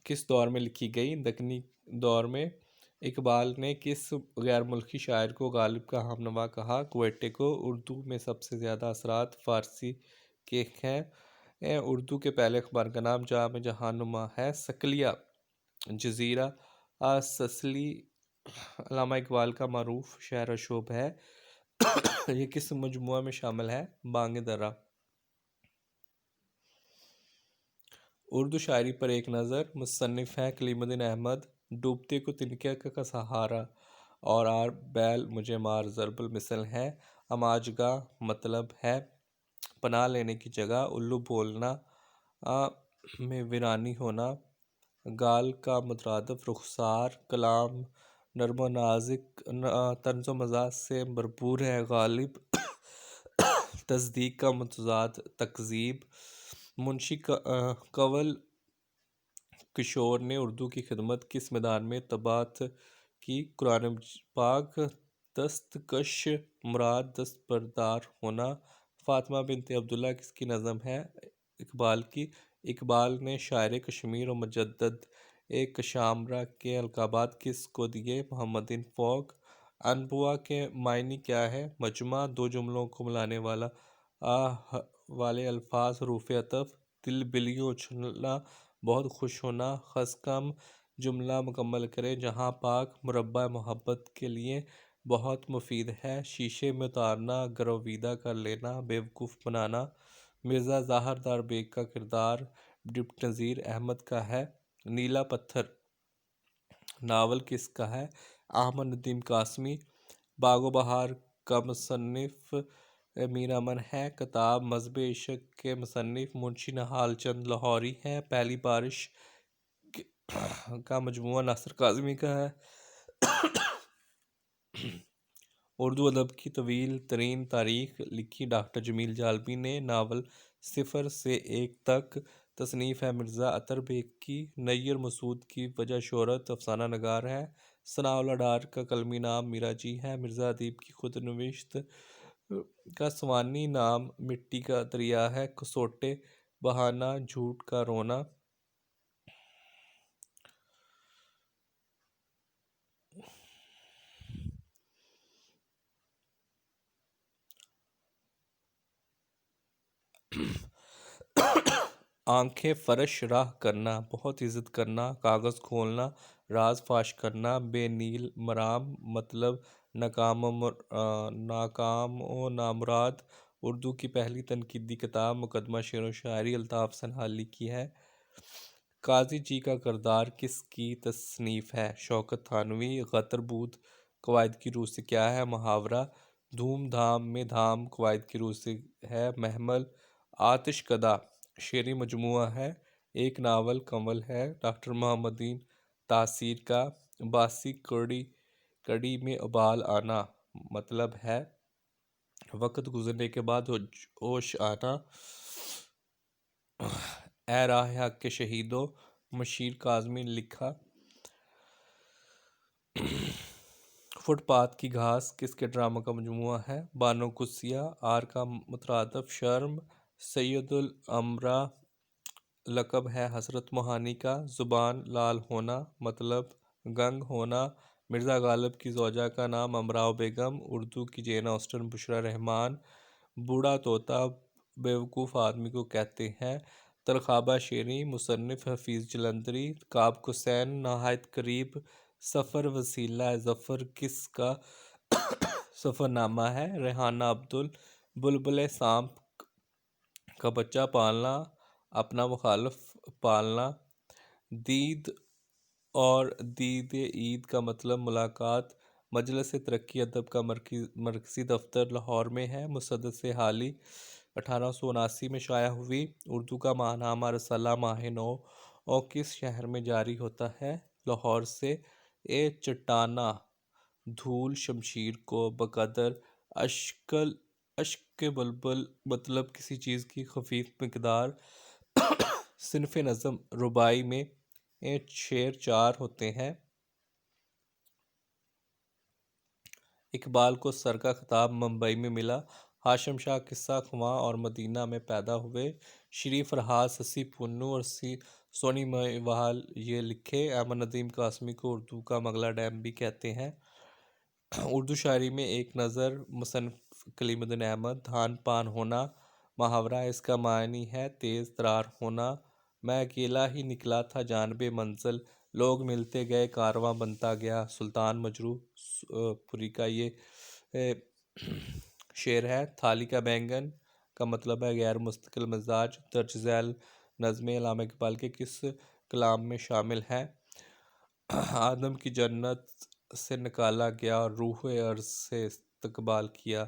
کس دور میں لکھی گئی؟ دکنی دور میں۔ اقبال نے کس غیر ملکی شاعر کو غالب کا ہم نوا کہا؟ گویٹے کو۔ اردو میں سب سے زیادہ اثرات فارسی کے ہیں۔ اردو کے پہلے اخبار کا نام جام جہان نما ہے۔ سکلیہ جزیرہ سسلی علامہ اقبال کا معروف شعر و شعب ہے۔ یہ کس مجموعہ میں شامل ہے؟ بانگ درا۔ اردو شاعری پر ایک نظر۔ مصنف ہیں کلیم الدین احمد۔ ڈوبتے کو تنکیا کا سہارا اور آر بیل مجھے مار ضرب المثل ہے۔ اماج گاہ مطلب ہے پناہ لینے کی جگہ۔ الو بولنا میں ویرانی ہونا۔ گال کا مترادف رخسار۔ کلام نرم و نازک طنز و مزاح سے بھرپور ہے۔ غالب تصدیق کا متضاد تکذیب۔ منشی کنول کشور نے اردو کی خدمت کس میدان میں طباعت کی؟ قرآن پاک۔ دستکش مراد دستبردار ہونا۔ فاطمہ بنت عبداللہ کس کی نظم ہے؟ اقبال کی۔ اقبال نے شاعر کشمیر و مجدد کشامرہ کے القابات کس کو دیے؟ محمد فوق۔ انبوہ کے معنی کیا ہے؟ مجمع، دو جملوں کو ملانے والے الفاظ حروف عطف۔ دل بلیوں اچھلنا بہت خوش ہونا۔ خس کم جملہ مکمل کریں۔ جہاں پاک مربع محبت کے لیے بہت مفید ہے، شیشے میں اتارنا، گرویدہ کر لینا، بیوقوف بنانا۔ مرزا ظاہر دار بیگ کا کردار ڈپٹی نذیر احمد کا ہے۔ نیلا پتھر ناول کس کا ہے؟ احمد ندیم قاسمی۔ باغ و بہار کا مصنف میر امن ہے۔ کتاب مذہب عشق کے مصنف منشی نہال چند لاہوری ہیں۔ پہلی بارش کا مجموعہ ناصر کاظمی کا ہے۔ اردو ادب کی طویل ترین تاریخ لکھی ڈاکٹر جمیل جالبی نے۔ ناول صفر سے ایک تک تصنیف ہے مرزا اطہر بیگ کی۔ نیر مسعود کی وجہ شہرت افسانہ نگار ہے۔ ثناء اللہ ڈار کا قلمی نام میرا جی ہے۔ مرزا ادیب کی خود نوشت کا سوانحی نام مٹی کا دریا ہے۔ کسوٹے بہانا جھوٹ کا رونا۔ آنکھیں فرش راہ کرنا، بہت عزت کرنا، کاغذ کھولنا، راز فاش کرنا، بے نیل مرام مطلب ناکام و نامراد۔ اردو کی پہلی تنقیدی کتاب مقدمہ شعر و شاعری الطاف سنہالی کی ہے۔ قاضی جی کا کردار کس کی تصنیف ہے؟ شوکت تھانوی۔ غتر بود قواعد کی روح سے کیا ہے؟ محاورہ۔ دھوم دھام میں دھام قواعد کی روح سے ہے۔ محمل۔ آتش کدہ شعری مجموعہ ہے۔ ایک ناول کنول ہے ڈاکٹر محمدین تاثیر کا۔ باسی کڑی میں ابال آنا مطلب ہے وقت گزرنے کے بعد ہوش آنا۔ اے راہ حق کے شہیدو مشیر کاظمی نے لکھا۔ فٹ پاتھ کی گھاس کس کے ڈراموں کا مجموعہ ہے؟ بانو قدسیہ۔ آر کا مترادف شرم۔ سید الامراء لقب ہے حضرت موہانی کا۔ زبان لال ہونا مطلب گنگ ہونا۔ مرزا غالب کی زوجہ کا نام امراء بیگم۔ اردو کی جین آسٹن بشریٰ رحمان۔ بوڑھا طوطا بیوقوف آدمی کو کہتے ہیں۔ ترقابہ شعری مصنف حفیظ جلندری۔ کعب حسین نہایت قریب۔ سفر وسیلہ ظفر کس کا سفر نامہ ہے؟ ریحانہ عبدل۔ بلبلِ سانپ کا بچہ پالنا اپنا مخالف پالنا۔ دید اور دید عید کا مطلب ملاقات۔ مجلس ترقی ادب کا مرکزی دفتر لاہور میں ہے۔ مسدس حالی 1879 میں شائع ہوئی۔ اردو کا ماہنامہ رسالہ ماہ نو کس شہر میں جاری ہوتا ہے؟ لاہور سے۔ اے چٹاناں دھول شمشیر کو بقدر اشک بلبل مطلب کسی چیز کی خفیف مقدار۔ صنف نظم رباعی میں شعر 4 ہوتے ہیں۔ اقبال کو سر کا خطاب ممبئی میں ملا۔ ہاشم شاہ قصہ خواں اور مدینہ میں پیدا ہوئے۔ شری فرہاد سسی پونو اور سونی مہیوال یہ لکھے۔ احمد ندیم قاسمی کو اردو کا منگلہ ڈیم بھی کہتے ہیں۔ اردو شاعری میں ایک نظر مصنف کلیم الدین احمد۔ دھان پان ہونا محاورہ، اس کا معنی ہے تیز ترار ہونا۔ میں اکیلا ہی نکلا تھا جانب منزل، لوگ ملتے گئے کارواں بنتا گیا۔ سلطان مجروح پوری کا یہ شعر ہے۔ تھالی کا بینگن کا مطلب ہے غیر مستقل مزاج۔ درج ذیل نظمیں علامہ اقبال کے کس کلام میں شامل ہیں؟ آدم کی جنت سے نکالا گیا اور روح ارض سے استقبال کیا،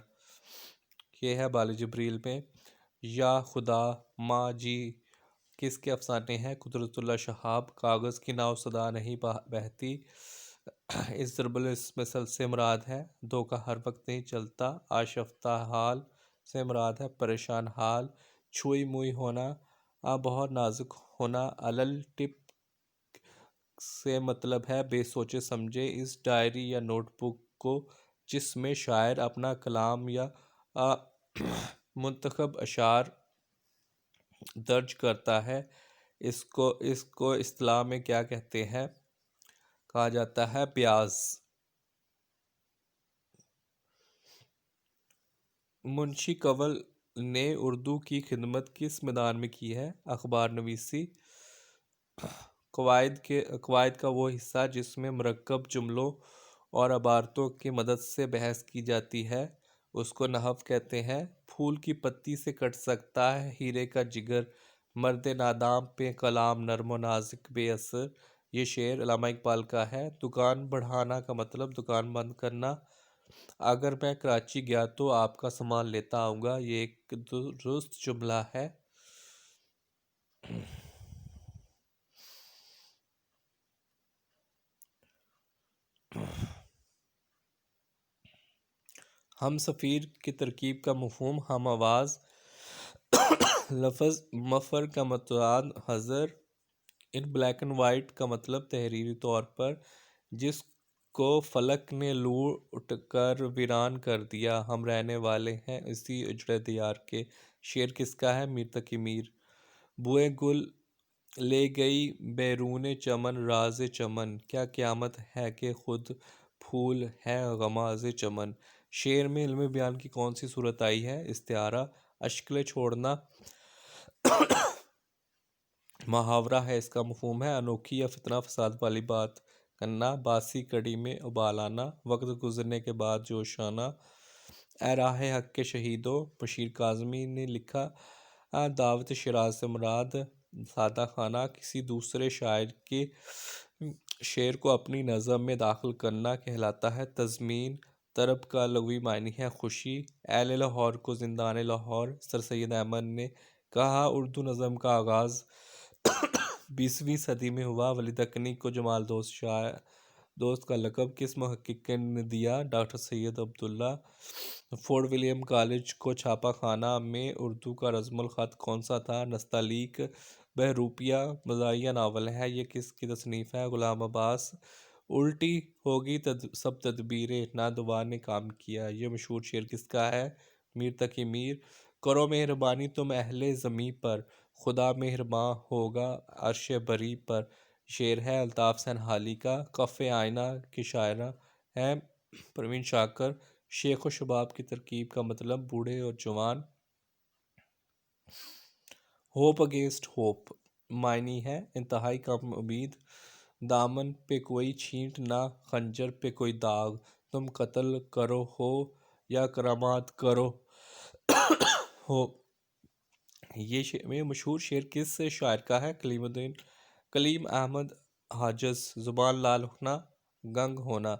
یہ ہے بال جبریل میں۔ یا خدا ماں جی کس کے افسانے ہیں؟ قدرت اللہ شہاب۔ کاغذ کی ناؤ صدا نہیں بہتی، اس ضرب المثل سے مراد ہے دو کا ہر وقت نہیں چلتا۔ آشفتہ حال سے مراد ہے پریشان حال۔ چھوئی موئی ہونا بہت نازک ہونا۔ علل ٹپ سے مطلب ہے بے سوچے سمجھے۔ اس ڈائری یا نوٹ بک کو جس میں شاعر اپنا کلام یا منتخب اشعار درج کرتا ہے اس کو اصطلاح میں کیا کہتے ہیں؟ کہا جاتا ہے بیاض۔ منشی کنول نے اردو کی خدمت کس میدان میں کی ہے؟ اخبار نویسی۔ قواعد کا وہ حصہ جس میں مرکب جملوں اور عبارتوں کی مدد سے بحث کی جاتی ہے اس کو نحو کہتے ہیں۔ پھول کی پتی سے کٹ سکتا ہے ہیرے کا جگر، مرد نادام پہ کلام نرم و نازک بے اثر۔ یہ شعر علامہ اقبال کا ہے۔ دکان بڑھانا کا مطلب دکان بند کرنا۔ اگر میں کراچی گیا تو آپ کا سامان لیتا آؤں گا، یہ ایک درست جملہ ہے۔ ہم سفیر کی ترکیب کا مفہوم ہم آواز، لفظ مفر کا متعاد حضر، ان بلیک اینڈ وائٹ کا مطلب تحریری طور پر جس کو فلک نے لوٹ کر ویران کر دیا، ہم رہنے والے ہیں اسی اجڑے دیار کے۔ شعر کس کا ہے؟ میر تقی میر۔ بوئے گل لے گئی بیرون چمن راز چمن، کیا قیامت ہے کہ خود پھول ہے غماز چمن۔ شعر میں علم بیان کی کون سی صورت آئی ہے؟ استعارہ۔ اشکلیں چھوڑنا محاورہ ہے، اس کا مفہوم ہے انوکھی یا فتنہ فساد والی بات کرنا۔ باسی کڑی میں ابال آنا، وقت گزرنے کے بعد جوش آنا۔ اے راہ حق کے شہیدو، بشیر کاظمی نے لکھا۔ دعوت شیراز سے مراد سادہ خانہ کسی دوسرے شاعر کے شعر کو اپنی نظم میں داخل کرنا کہلاتا ہے۔ تضمین طرب کا لغوی معنی ہے خوشی۔ اہل لاہور کو زندان لاہور۔ سر سید احمد نے کہا اردو نظم کا آغاز 20ویں صدی میں ہوا۔ ولی دکنی کو جمال دوست کا لقب کس محقق نے دیا؟ ڈاکٹر سید عبداللہ۔ فورٹ ولیم کالج کو چھاپا خانہ میں اردو کا رسم الخط کون سا تھا؟ نستعلیق۔ بہروپیہ مزاحیہ ناول ہے، یہ کس کی تصنیف ہے؟ غلام عباس۔ الٹی ہوگی سب تدبیریں، نہ دعا نے کام کیا، یہ مشہور شعر کس کا ہے؟ میر تقی میر۔ کرو مہربانی تم اہل زمیں پر، خدا مہرباں ہوگا عرش بری پر، شعر ہے الطاف حسین حالی کا۔ کف آئینہ کی شاعرہ ہیں پروین شاکر۔ شیخ و شباب کی ترکیب کا مطلب بوڑھے اور جوان۔ ہوپ اگینسٹ ہوپ معنی ہے انتہائی کم امید۔ دامن پہ کوئی چھینٹ نہ، خنجر پہ کوئی داغ، تم قتل کرو ہو یا کرامات کرو ہو۔ یہ مشہور شعر کس شاعر کا ہے؟ کلیم احمد حاجز۔ زبان لال ہونا، گنگ ہونا۔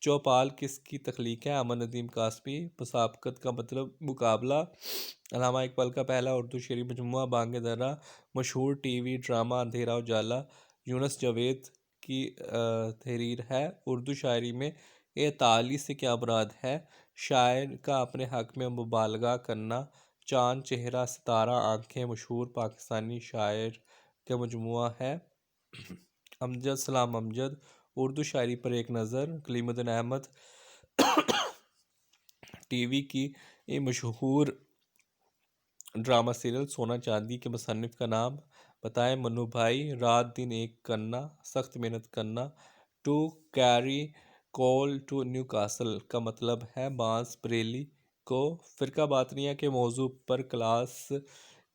چوپال کس کی تخلیق ہے؟ احمد ندیم قاسمی۔ مسابقت کا مطلب مقابلہ۔ علامہ اقبال کا پہلا اردو شعری مجموعہ بانگ درا مشہور ٹی وی ڈرامہ اندھیرا اجالا یونس جاوید کی تحریر ہے۔ اردو شاعری میں اعتالی سے کیا مراد ہے؟ شاعر کا اپنے حق میں مبالغہ کرنا۔ چاند، چہرہ، ستارہ، آنکھیں مشہور پاکستانی شاعر کا مجموعہ ہے۔ امجد سلام امجد۔ اردو شاعری پر ایک نظر۔ کلیم الدین احمد۔ ٹی وی کی مشہور ڈرامہ سیریل سونا چاندی کے مصنف کا نام بتائیں؟ منو بھائی۔ رات دن ایک کرنا، سخت محنت کرنا۔ To carry coal to Newcastle کا مطلب ہے بانس بریلی کو۔ فرقہ باطنیہ کے موضوع پر کلاس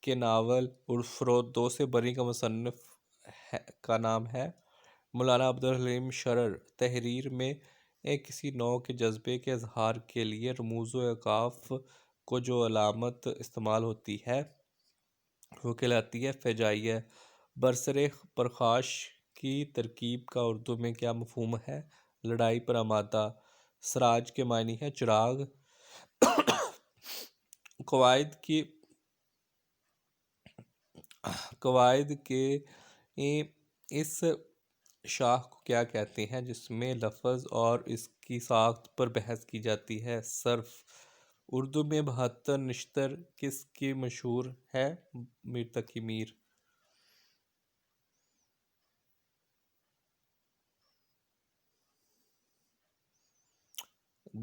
کے ناول فردوس بری کا مصنف کا نام ہے؟ مولانا عبدالحلیم شرر۔ تحریر میں کسی نوع کے جذبے کے اظہار کے لیے رموز و اوقاف کو جو علامت استعمال ہوتی ہے وہ کہلاتی ہے فہجائیہ۔ برسر پرخاش کی ترکیب کا اردو میں کیا مفہوم ہے؟ لڑائی پر آمادہ۔ سراج کے معنی ہے چراغ۔ قواعد کے اس شاخ کو کیا کہتے ہیں جس میں لفظ اور اس کی ساخت پر بحث کی جاتی ہے؟ صرف۔ اردو میں 72 نشتر کس کی مشہور ہے؟ میر تقی میر۔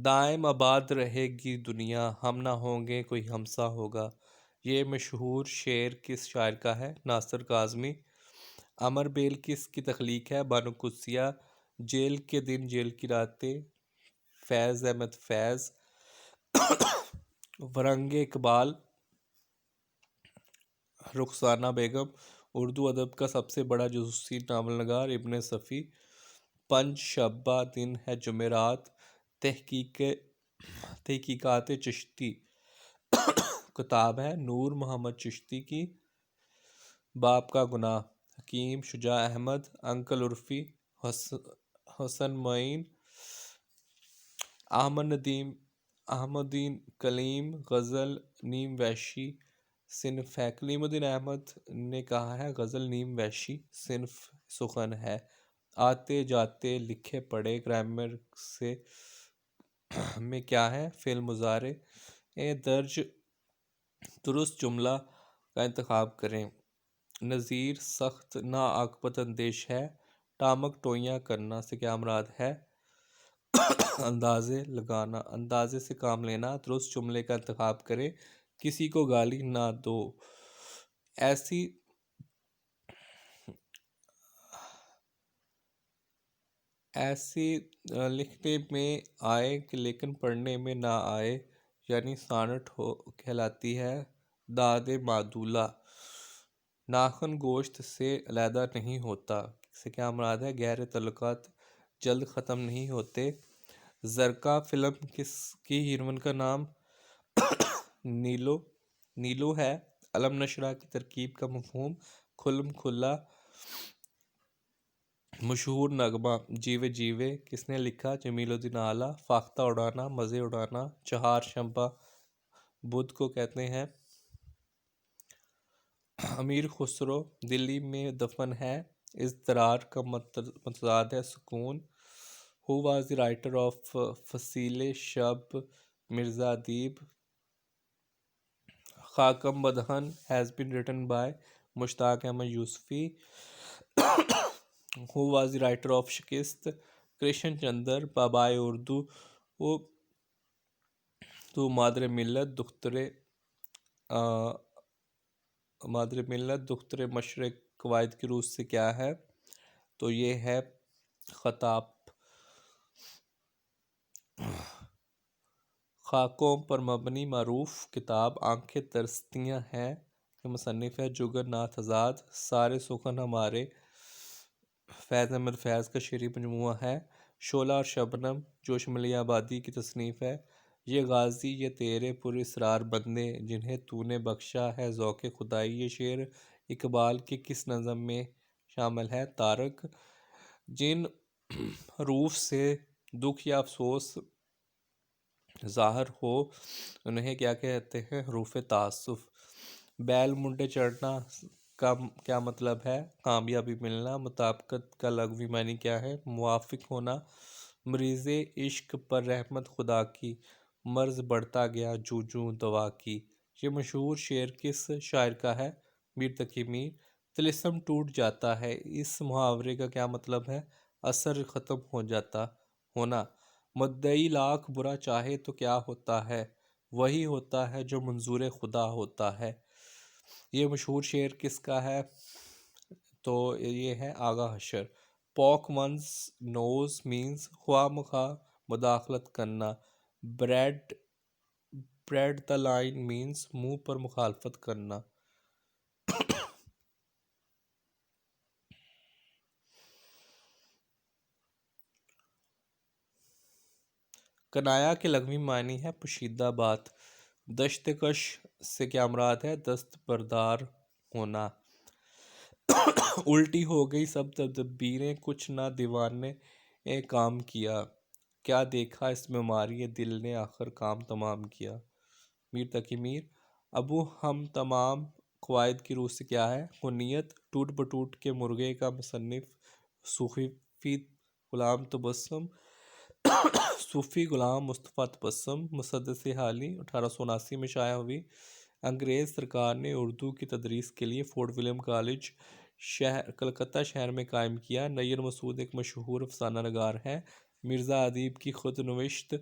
دائم آباد رہے گی دنیا، ہم نہ ہوں گے کوئی ہمسا ہوگا، یہ مشہور شعر کس شاعر کا ہے؟ ناصر کاظمی۔ امر بیل کس کی تخلیق ہے؟ بانو قدسیہ۔ جیل کے دن جیل کی راتیں، فیض احمد فیض۔ ورنگ اقبال، رخسانہ بیگم۔ اردو ادب کا سب سے بڑا جاسوسی ناول نگار ابن صفی۔ پنج شنبہ دن ہے جمعرات، تحقیقات چشتی کتاب ہے نور محمد چشتی کی۔ باپ کا گناہ، حکیم شجاع احمد، انکل عرفی، حسن معین، احمد ندیم، احمد الدین کلیم، غزل نیم وحشی صنف ہے۔ کلیم الدین احمد نے کہا ہے غزل نیم وحشی صنف سخن ہے۔ آتے جاتے لکھے پڑھے، گرامر سے میں کیا ہے؟ فعل مضارع درج درست جملہ کا انتخاب کریں۔ نذیر سخت ناعاقبت اندیش ہے۔ ٹامک ٹوئیاں کرنا سے کیا مراد ہے؟ اندازے لگانا، اندازے سے کام لینا۔ درست جملے کا انتخاب کریں۔ کسی کو گالی نہ دو، ایسی لکھنے میں آئے کہ لیکن پڑھنے میں نہ آئے، یعنی سانٹ کہلاتی ہے۔ داد معدولہ، ناخن گوشت سے علیحدہ نہیں ہوتا سے کیا مراد ہے؟ گہرے تعلقات جلد ختم نہیں ہوتے۔ زرقا فلم کی ہیروئن کا نام نیلو ہے۔ علم نشرہ کی ترکیب کا مفہوم کھلم کھلا۔ مشہور نغمہ جیوے جیوے کس نے لکھا؟ جمیل الدین اعلیٰ۔ فاختہ اڑانا، مزے اڑانا۔ چہار شنبہ بدھ کو کہتے ہیں۔ امیر خسرو دلی میں دفن ہے۔ اضطرار کا متضاد ہے سکون۔ Who was the writer of Fasil Shab? Mirza Adeeb. Khakam Badahan has been written by Mushtaq Ahmad Yousufi. Who was the writer of Shikast? Krishan Chandra. بابائے Urdu تو مادر ملت دختر مشرق قواعد کی روح سے کیا ہے؟ تو یہ ہے خطاب۔ خاکوں پر مبنی معروف کتاب آنکھیں ترستی ہیں کے مصنف ہے جگن ناتھ آزاد۔ سارے سخن ہمارے فیض احمد فیض کا شعری مجموعہ ہے۔ شعلہ اور شبنم جوش ملیح آبادی کی تصنیف ہے۔ یہ غازی یہ تیرے پر اسرار بندے جنہیں تو نے بخشا ہے ذوق خدائی۔ یہ شعر اقبال کے کس نظم میں شامل ہے؟ تارک۔ جن حروف سے دکھ یا افسوس ظاہر ہو انہیں کیا کہتے ہیں؟ حروف تعسف۔ بیل منڈے چڑھنا کا کیا مطلب ہے؟ کامیابی ملنا۔ مطابقت کا لغوی معنی کیا ہے؟ موافق ہونا۔ مریض عشق پر رحمت خدا کی، مرض بڑھتا گیا جوں جوں دوا کی۔ یہ مشہور شعر کس شاعر کا ہے؟ میر تقی میر۔ طلسم ٹوٹ جاتا ہے، اس محاورے کا کیا مطلب ہے؟ اثر ختم ہو جاتا ہونا۔ مدعی لاکھ برا چاہے تو کیا ہوتا ہے؟ وہی ہوتا ہے جو منظور خدا ہوتا ہے۔ یہ مشہور شعر کس کا ہے؟ تو یہ ہے آغا حشر۔ پوک ونز نوز مینز خواہ مخواہ مداخلت کرنا۔ بریڈ دا لائن مینز منہ پر مخالفت کرنا۔ کنایا کے لغوی معنی ہے پوشیدہ بات۔ دشت کش سے کیا مراد ہے؟ دست بردار ہونا۔ الٹی ہو گئی سب تدبیریں کچھ نہ دیوانے کام کیا۔ کیا دیکھا اس بیماری دل نے آخر کام تمام کیا۔ میر تقی میر۔ ابو ہم تمام قواعد کی روح سے کیا ہے؟ غنیت۔ ٹوٹ بٹوٹ کے مرغے کا مصنف صوفی غلام مصطفیٰ تبسم۔ مسدس حالی 1879 میں شائع ہوئی۔ انگریز سرکار نے اردو کی تدریس کے لیے فورٹ ولیم کالج کلکتہ شہر میں قائم کیا۔ نیر مسعود ایک مشہور افسانہ نگار ہے۔ مرزا ادیب کی خود نوشت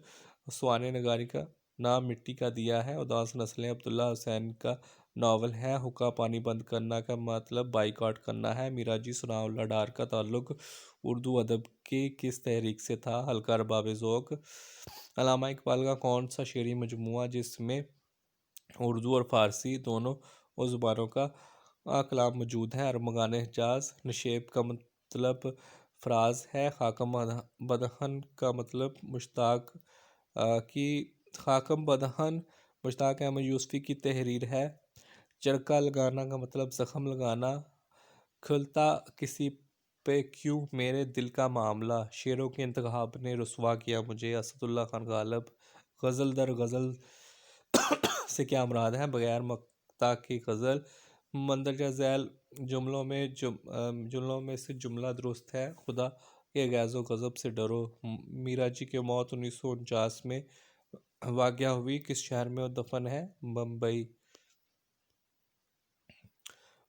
افسانے نگاری کا نام مٹی کا دیا ہے۔ اداس نسلیں عبداللہ حسین کا ناول ہے۔ حقہ پانی بند کرنا کا مطلب بائیکاٹ کرنا ہے۔ میراجی ثناء اللہ ڈار کا تعلق اردو ادب کی کس تحریک سے تھا؟ حلقہ ارباب ذوق۔ علامہ اقبال کا کون سا شعری مجموعہ جس میں اردو اور فارسی دونوں زبانوں کا کلام موجود ہے؟ ارمغان حجاز۔ نشیب کا مطلب فراز ہے خاکم بدہن کا مطلب مشتاق کی خاکم بدہن مشتاق احمد یوسفی کی تحریر ہے۔ چرکا لگانا کا مطلب زخم لگانا۔ کھلتا کسی پہ کیوں میرے دل کا معاملہ، شعروں کے انتخاب نے رسوا کیا مجھے، اسد اللہ خان غالب۔ غزل در غزل سے کیا مراد ہے، بغیر مقطع کی غزل۔ مندرجہ ذیل جملوں میں سے جملہ درست ہے، خدا کے غیظ و غضب سے ڈرو۔ میرا جی کی موت 1949 میں واقع ہوئی، کس شہر میں دفن ہے، بمبئی۔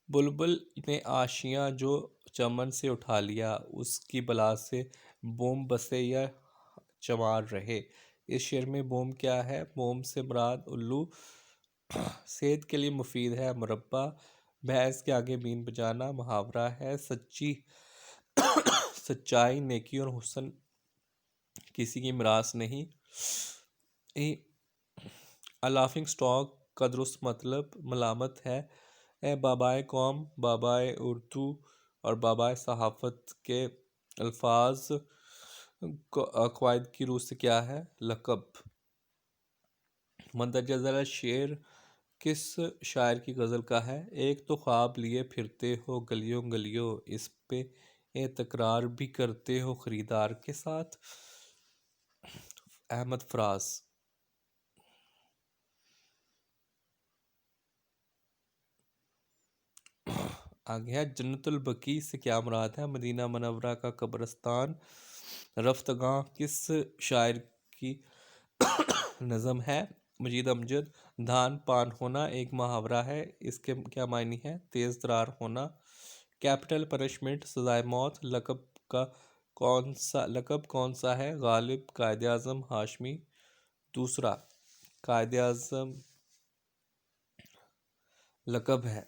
بلبل نے آشیاں جو چمن سے اٹھا لیا، اس کی بلا سے بوم بسے یا چمار رہے۔ اس شعر میں بوم کیا ہے، بوم سے مراد الو۔ صحت کے لیے مفید ہے، مربع۔ بھینس کے آگے بین بجانا محاورہ ہے۔ سچائی، نیکی اور حسن کسی کی میراث نہیں۔ لافنگ اسٹاک کا درست مطلب ملامت ہے۔ بابائے قوم، بابائے اردو اور بابائے صحافت کے الفاظ قواعد کی روح سے کیا ہے، لقب۔ مندرجہ ذیل شعر کس شاعر کی غزل کا ہے؟ ایک تو خواب لیے پھرتے ہو گلیوں گلیوں، اس پہ تکرار بھی کرتے ہو خریدار کے ساتھ، احمد فراز۔ آگے ہے جنت البقیع سے کیا مراد ہے، مدینہ منورہ کا قبرستان۔ رفتگاں کس شاعر کی نظم ہے، مجید امجد۔ دھان پان ہونا ایک محاورہ ہے، اس کے کیا معنی ہے، تیز ترار ہونا۔ کیپٹل پنشمنٹ سزائے موت۔ لقب کون سا ہے، غالب، قائد اعظم، ہاشمی۔ دوسرا، قائد اعظم لقب ہے۔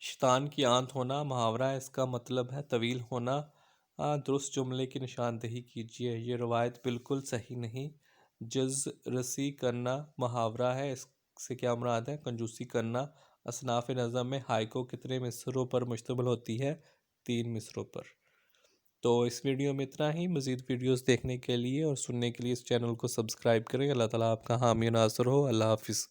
شیطان کی آنت ہونا محاورہ ہے، اس کا مطلب ہے طویل ہونا۔ درست جملے کی نشاندہی کیجیے، یہ روایت بالکل صحیح نہیں۔ جز رسی کرنا محاورہ ہے، اس سے کیا مراد ہے، کنجوسی کرنا۔ اصناف نظم میں ہائیکو کتنے مصرعوں پر مشتمل ہوتی ہے، 3 مصرعوں پر۔ تو اس ویڈیو میں اتنا ہی، مزید ویڈیوز دیکھنے کے لیے اور سننے کے لیے اس چینل کو سبسکرائب کریں۔ اللہ تعالیٰ آپ کا حامی و ناصر ہو۔ اللہ حافظ۔